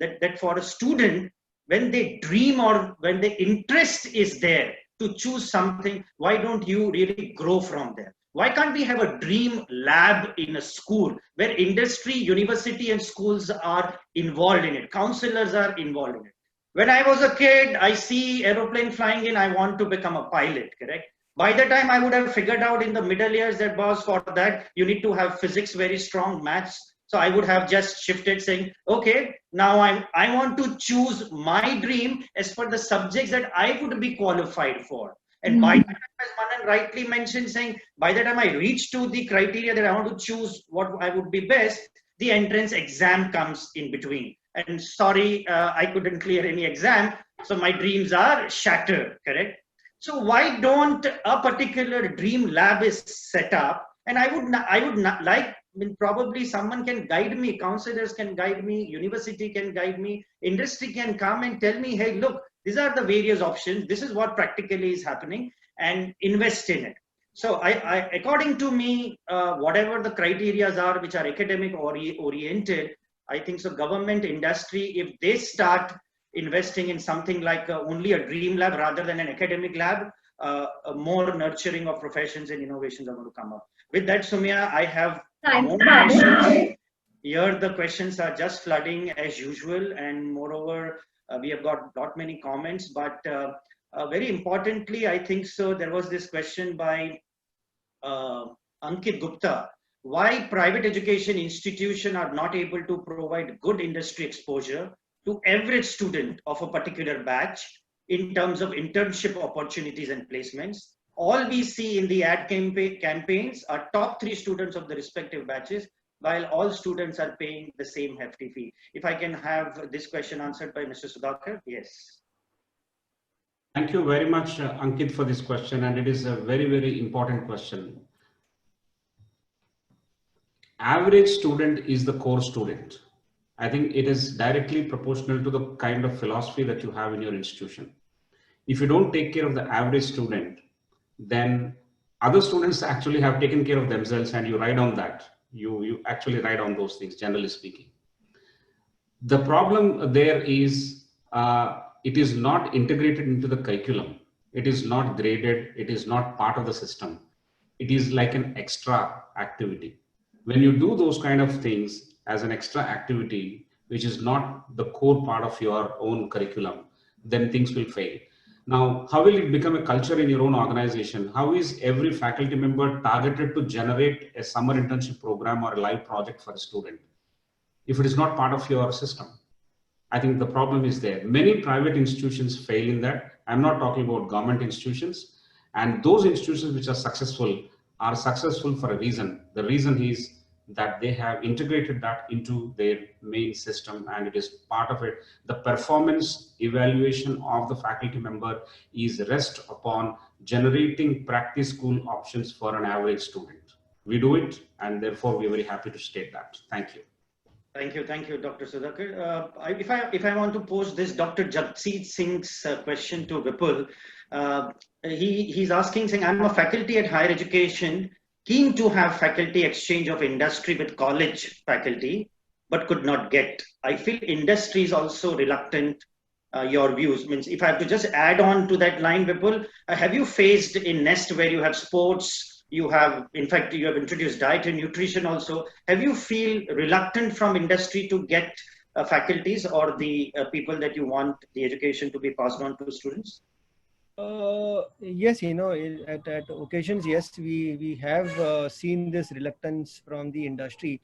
that for a student, when they dream or when the interest is there to choose something, why don't you really grow from there? Why can't we have a dream lab in a school where industry, university and schools are involved in it, counselors are involved in it? When I was a kid, I see aeroplane flying in, I want to become a pilot, correct? By the time I would have figured out in the middle years that, boss, for that you need to have physics very strong, maths. So I would have just shifted saying, okay, now I want to choose my dream as per the subjects that I would be qualified for. And by the time, as Manan rightly mentioned, saying, by the time I reach to the criteria that I want to choose what I would be best, the entrance exam comes in between. And sorry, I couldn't clear any exam. So my dreams are shattered, correct? So why don't a particular dream lab is set up? And I would not like, I mean, probably someone can guide me, counselors can guide me, university can guide me, industry can come and tell me, hey, look, these are the various options. This is what practically is happening, and invest in it. So I according to me, whatever the criteria are, which are academic oriented, I think so government, industry, if they start investing in something like only a dream lab rather than an academic lab, more nurturing of professions and innovations are going to come up. With that, Sumya, I have more questions. Here the questions are just flooding as usual, and moreover, we have got not many comments, but very importantly, I think so, there was this question by Ankit Gupta. Why private education institutions are not able to provide good industry exposure to average student of a particular batch in terms of internship opportunities and placements. All we see in the ad campaigns are top 3 students of the respective batches, while all students are paying the same hefty fee. If I can have this question answered by Mr. Sudhakar, yes. Thank you very much, Ankit, for this question, and it is a very, very important question. Average student is the core student. I think it is directly proportional to the kind of philosophy that you have in your institution. If you don't take care of the average student, then other students actually have taken care of themselves, and you ride on that. You actually ride on those things, generally speaking. The problem there is it is not integrated into the curriculum. It is not graded. It is not part of the system. It is like an extra activity. When you do those kind of things as an extra activity, which is not the core part of your own curriculum, then things will fail. Now, how will it become a culture in your own organization? How is every faculty member targeted to generate a summer internship program or a live project for a student if it is not part of your system? I think the problem is there. Many private institutions fail in that. I'm not talking about government institutions. And those institutions which are successful for a reason. The reason is that they have integrated that into their main system, and it is part of it. The performance evaluation of the faculty member is rest upon generating practice school options for an average student. We do it, and therefore we're very happy to state that. Thank you. Thank you, Dr. Sudhakar. If I want to pose this Dr. Jagseet Singh's question to Vipul, uh, he's asking, saying, I'm a faculty at higher education, keen to have faculty exchange of industry with college faculty, but could not get. I feel industry is also reluctant. Your views means if I have to just add on to that line, Vipul, have you faced in Nest where you have sports, you have, in fact, you have introduced diet and nutrition also. Have you feel reluctant from industry to get faculties or the people that you want the education to be passed on to students? Yes, at occasions, yes, we have seen this reluctance from the industry,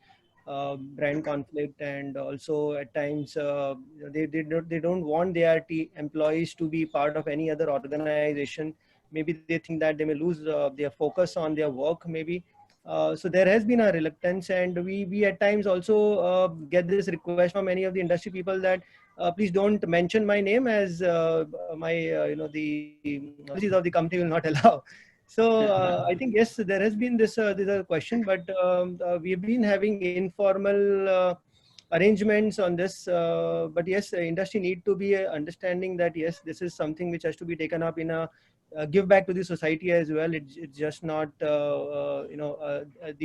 brand conflict, and also at times they don't want their employees to be part of any other organization. Maybe they think that they may lose their focus on their work, maybe. So there has been a reluctance, and we at times also get this request from many of the industry people that please don't mention my name, as my the policies of the company will not allow. So I think yes, there has been this question, but we've been having informal arrangements on this. But yes, industry need to be understanding that yes, this is something which has to be taken up in a give back to the society as well. It's just not the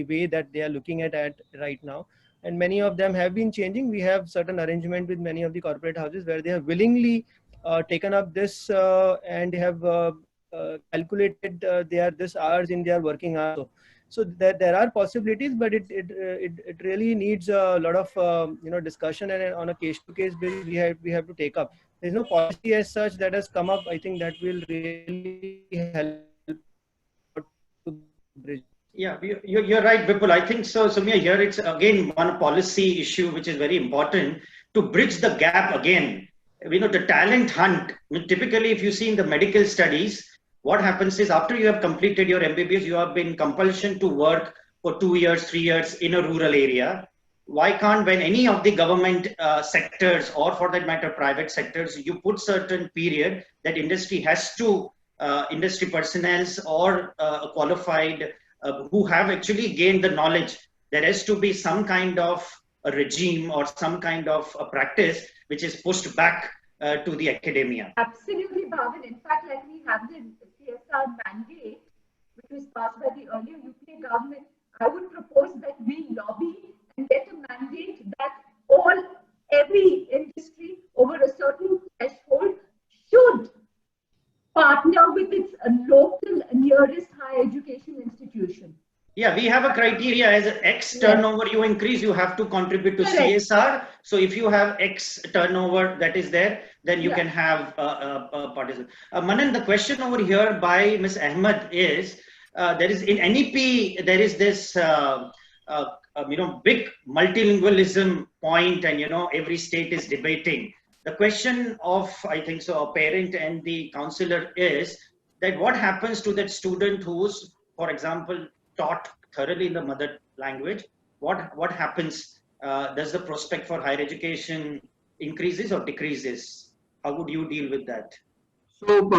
way that they are looking at right now. And many of them have been changing. We have certain arrangement with many of the corporate houses where they have willingly taken up this and they have calculated their this hours in their working hours. So there are possibilities, but it really needs a lot of discussion, and on a case to case basis we have to take up. There's no policy as such that has come up. I think that will really help to bridge. Yeah, you're right, Vipul. I think so. Soumya, here it's again one policy issue which is very important to bridge the gap again. The talent hunt. Typically, if you see in the medical studies, what happens is after you have completed your MBBS, you have been compulsion to work for 2 years, 3 years in a rural area. Why can't, when any of the government sectors, or for that matter private sectors, you put certain period that industry has to industry personnel or qualified who have actually gained the knowledge, there has to be some kind of a regime or some kind of a practice which is pushed back to the academia. Absolutely, Bhavin. In fact, like we have the CSR mandate, which was passed by the earlier UPA government, I would propose that we lobby and get a mandate that every industry over a certain threshold should partner with its local nearest higher education institution. Yeah, we have a criteria as X turnover you increase, you have to contribute to CSR. So if you have X turnover that is there, then you can have participation. Manan, the question over here by Ms. Ahmed is, there is in NEP, there is this big multilingualism point, and every state is debating. The question of, I think so, a parent and the counselor is that what happens to that student who's, for example, taught thoroughly in the mother language? What happens? Does the prospect for higher education increases or decreases? How would you deal with that? So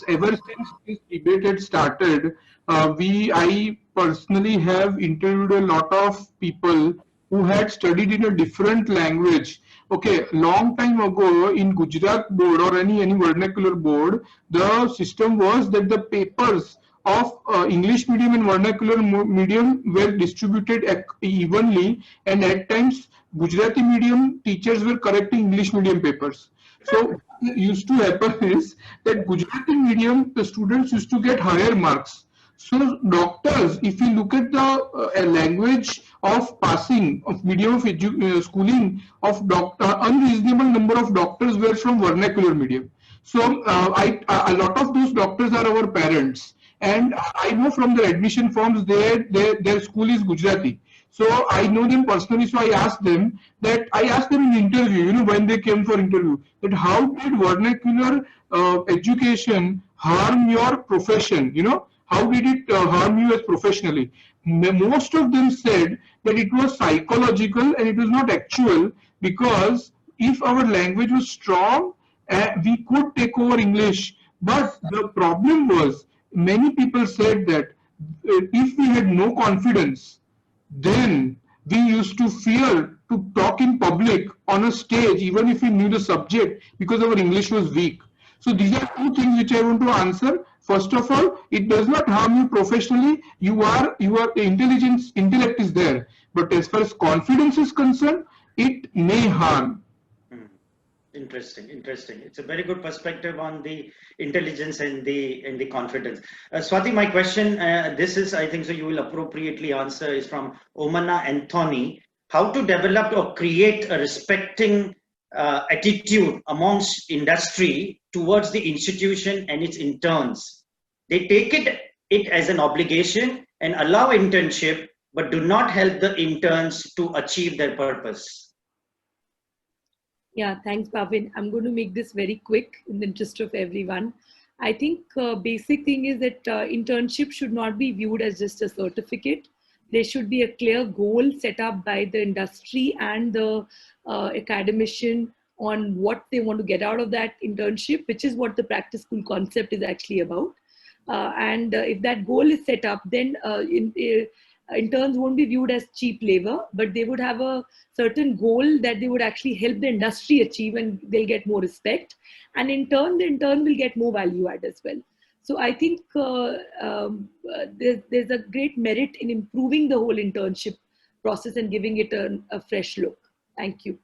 ever since this debate had started, I personally have interviewed a lot of people who had studied in a different language. Okay, long time ago in Gujarat board or any vernacular board, the system was that the papers of English medium and vernacular medium were distributed evenly, and at times Gujarati medium teachers were correcting English medium papers. So what used to happen is that Gujarati medium, the students used to get higher marks. So doctors, if you look at the language of passing of medium of schooling of unreasonable number of doctors were from vernacular medium. So a lot of those doctors are our parents, and I know from their admission forms their school is Gujarati. So I know them personally. So I asked them in interview, when they came for interview, that how did vernacular education harm your profession? How did it harm you as professionally? Most of them said that it was psychological and it was not actual, because if our language was strong, we could take over English. But the problem was, many people said that if we had no confidence, then we used to fear to talk in public on a stage, even if we knew the subject, because our English was weak. So these are two things which I want to answer. First of all, it does not harm you professionally. Your intellect is there. But as far as confidence is concerned, it may harm. Interesting. It's a very good perspective on the intelligence and the confidence. Swati, my question, this is, I think, so you will appropriately answer, is from Omana Anthony. How to develop or create a respecting attitude amongst industry towards the institution and its interns. They take it as an obligation and allow internship, but do not help the interns to achieve their purpose. Yeah, thanks, Bhavin. I'm going to make this very quick in the interest of everyone. I think basic thing is that internship should not be viewed as just a certificate. There should be a clear goal set up by the industry and the academician on what they want to get out of that internship, which is what the practice school concept is actually about. If that goal is set up, then interns won't be viewed as cheap labor, but they would have a certain goal that they would actually help the industry achieve, and they'll get more respect. And in turn, the intern will get more value add as well. So I think there's a great merit in improving the whole internship process and giving it a fresh look. Thank you.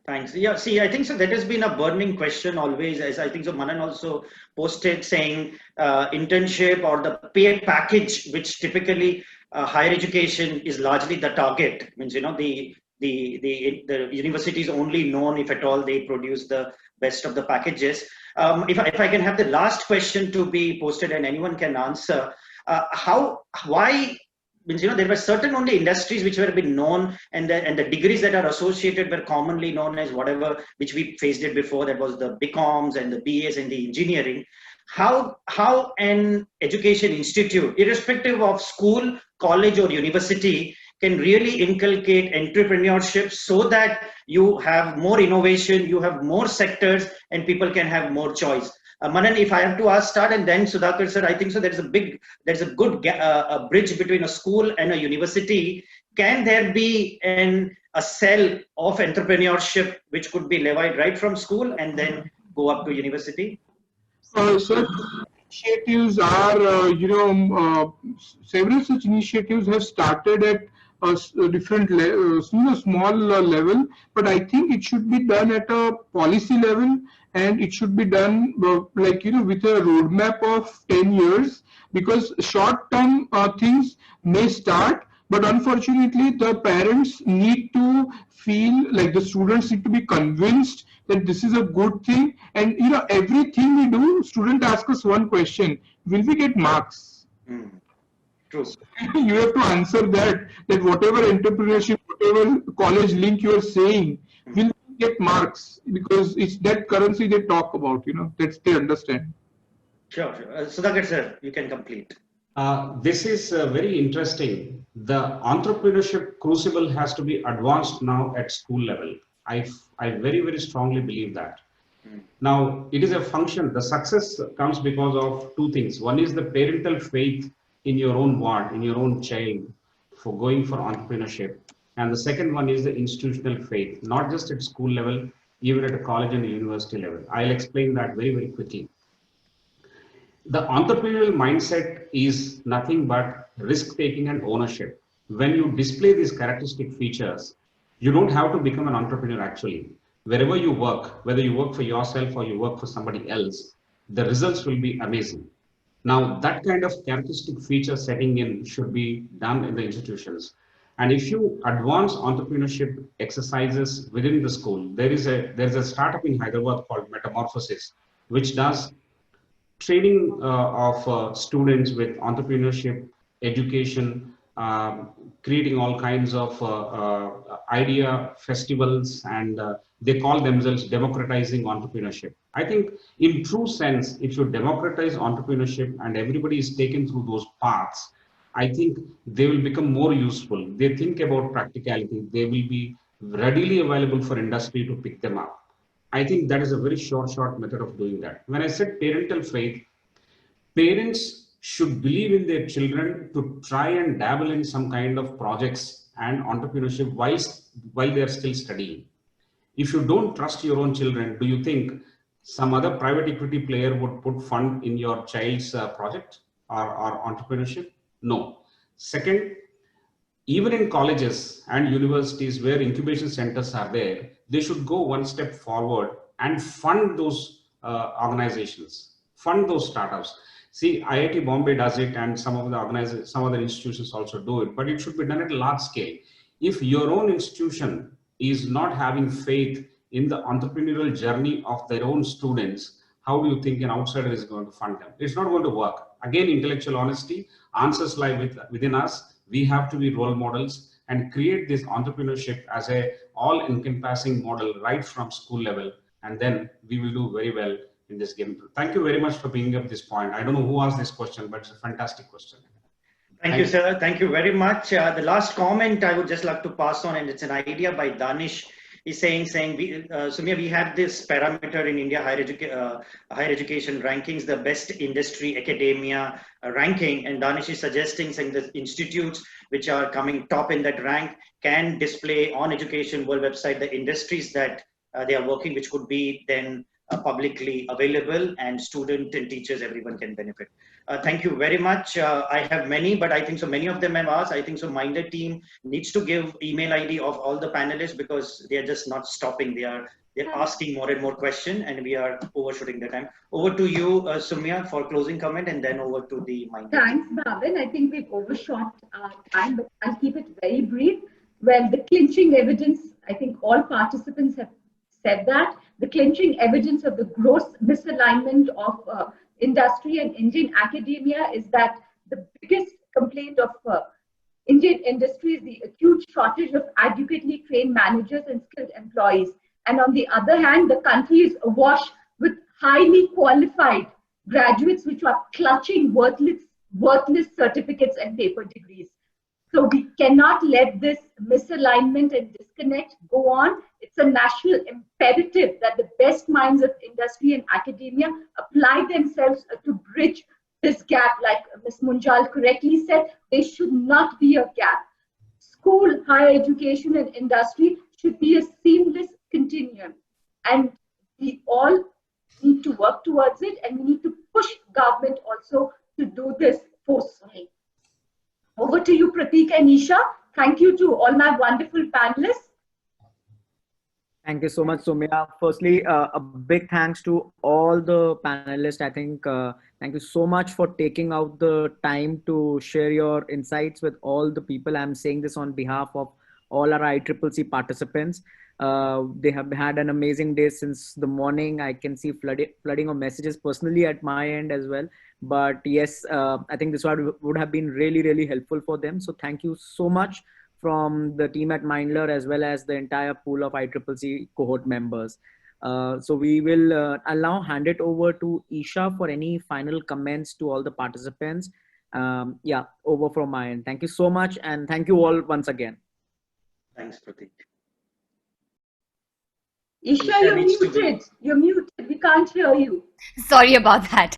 Thanks. Yeah, see, I think so that has been a burning question always, as I think so Manan also posted, saying internship or the pay package, which typically higher education is largely the target. Means, the university is only known if at all they produce the best of the packages. If I can have the last question to be posted and anyone can answer, why? Means, there were certain only industries which were been known, and the degrees that are associated were commonly known as whatever, which we faced it before, that was the BComs and the BAs and the engineering. How an education institute, irrespective of school, college or university, can really inculcate entrepreneurship so that you have more innovation, you have more sectors, and people can have more choice. Manan, if I have to start, and then Sudhakar sir, I think so there's a good a bridge between a school and a university. Can there be a cell of entrepreneurship which could be levied right from school and then go up to university? Such initiatives are, several such initiatives have started at a different small level, but I think it should be done at a policy level, and it should be done with a roadmap of 10 years, because short-term things may start, but unfortunately the parents need to feel like the students need to be convinced that this is a good thing. And everything we do, student asks us one question: will we get marks? True. You have to answer that whatever entrepreneurship, whatever college link you are saying, will get marks, because it's that currency they talk about, that's they understand. Sure. Sudhakar sir, you can complete. This is very interesting. The entrepreneurship crucible has to be advanced now at school level. I very, very strongly believe that. Now, it is a function. The success comes because of two things. One is the parental faith in your own ward, in your own child, for going for entrepreneurship. And the second one is the institutional faith, not just at school level, even at a college and a university level. I'll explain that very, very quickly. The entrepreneurial mindset is nothing but risk-taking and ownership. When you display these characteristic features, you don't have to become an entrepreneur actually. Wherever you work, whether you work for yourself or you work for somebody else, the results will be amazing. Now, that kind of characteristic feature setting in should be done in the institutions. And if you advance entrepreneurship exercises within the school, there's a startup in Hyderabad called Metamorphosis, which does training of students with entrepreneurship, education, creating all kinds of idea festivals, and they call themselves democratizing entrepreneurship. I think in true sense, if you democratize entrepreneurship and everybody is taken through those paths, I think they will become more useful. They think about practicality. They will be readily available for industry to pick them up. I think that is a very short method of doing that. When I said parental faith, parents should believe in their children to try and dabble in some kind of projects and entrepreneurship while they're still studying. If you don't trust your own children, do you think some other private equity player would put fund in your child's project or entrepreneurship? No. Second, even in colleges and universities where incubation centers are there, they should go one step forward and fund those organizations, fund those startups. See, IIT Bombay does it, and some other institutions also do it, but it should be done at a large scale. If your own institution is not having faith in the entrepreneurial journey of their own students, how do you think an outsider is going to fund them? It's not going to work. Again, intellectual honesty, answers lie within us. We have to be role models and create this entrepreneurship as a all-encompassing model right from school level, and then we will do very well in this game. Thank you very much for bringing up this point. I don't know who asked this question, but it's a fantastic question. Thank you, sir. Thank you very much. The last comment I would just like to pass on, and it's an idea by Danish. He's saying, Soumya, we have this parameter in India higher education rankings, the best industry academia ranking, and Danish is suggesting, saying the institutes which are coming top in that rank can display on Education World website the industries that they are working, which could be then publicly available, and student and teachers, everyone can benefit. Thank you very much. I have many, but I think so many of them have asked. I think so Minded team needs to give email ID of all the panelists, because they are just not stopping. They're asking more and more questions, and we are overshooting the time. Over to you, Soumya, for closing comment, and then over to the Minded. Thanks, Bhavin. I think we've overshot our time, but I'll keep it very brief. Well, the clinching evidence, I think all participants have said that, the clinching evidence of the gross misalignment of industry and Indian academia is that the biggest complaint of Indian industry is the acute shortage of adequately trained managers and skilled employees. And on the other hand, the country is awash with highly qualified graduates which are clutching worthless certificates and paper degrees. So we cannot let this misalignment and disconnect go on. It's a national imperative that the best minds of industry and academia apply themselves to bridge this gap. Like Ms. Munjal correctly said, there should not be a gap. School, higher education and industry should be a seamless continuum. And we all need to work towards it, and we need to push government also to do this forcefully. Over to you, Prateek and Isha. Thank you to all my wonderful panelists. Thank you so much, Soumya. Firstly, a big thanks to all the panelists. I think thank you so much for taking out the time to share your insights with all the people. I'm saying this on behalf of all our ICCC participants. They have had an amazing day since the morning. I can see flooding of messages personally at my end as well. But yes, I think this would have been really, really helpful for them. So thank you so much from the team at Mindler, as well as the entire pool of ICCC cohort members. So we will, I'll now hand it over to Isha for any final comments to all the participants. Yeah, over from my end. Thank you so much. And thank you all once again. Thanks, Prateek. Isha, you're muted. You're muted. We can't hear you. Sorry about that.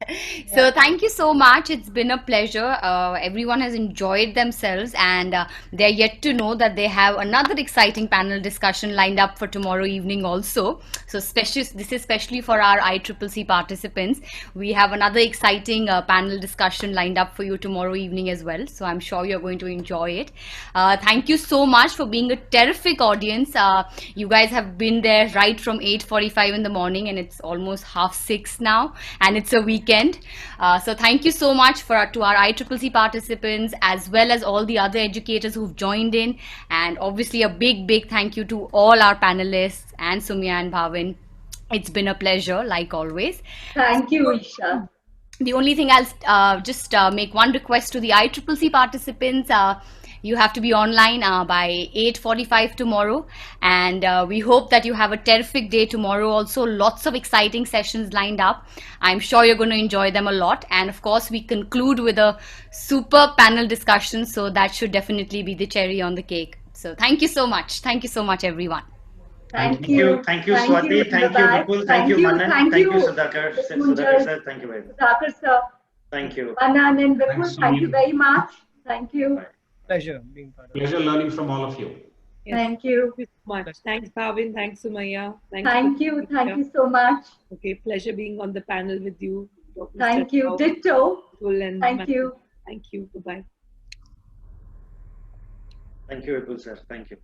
So thank you so much. It's been a pleasure. Everyone has enjoyed themselves, and they're yet to know that they have another exciting panel discussion lined up for tomorrow evening also. So this is especially for our ICCC participants. We have another exciting panel discussion lined up for you tomorrow evening as well. So I'm sure you're going to enjoy it. Thank you so much for being a terrific audience. You guys have been there right from 8:45 in the morning, and it's almost 6:30 now. And it's a weekend. So thank you so much to our ICCC participants, as well as all the other educators who've joined in. And obviously a big thank you to all our panelists and Soumya and Bhavin. It's been a pleasure, like always. Thank you, Isha. The only thing I'll just make one request to the ICCC participants. You have to be online by 8:45 tomorrow, and we hope that you have a terrific day tomorrow. Also, lots of exciting sessions lined up. I'm sure you're going to enjoy them a lot. And of course, we conclude with a super panel discussion, so that should definitely be the cherry on the cake. So thank you so much. Thank you so much, everyone. Thank you. Thank you, Swati. Thank you, Vipul. Thank you, Manan. Thank you, Sudhakar. Sudhakar sir, thank you very much. Sudhakar sir. Thank you. Manan and Vipul, Thanks, thank you Soumya. very much. Thank you. Bye. Pleasure being part of it. Pleasure learning from all of you. Yes. Thank you. Thank you so much. Thanks, Bhavin. Thanks, Sumaya. Thank you. Thank you so much. Okay, pleasure being on the panel with you. Dr. Thank you. Rao, Ditto. and Thank you. Thank you. Bye-bye. Thank you, Vipul sir. Thank you.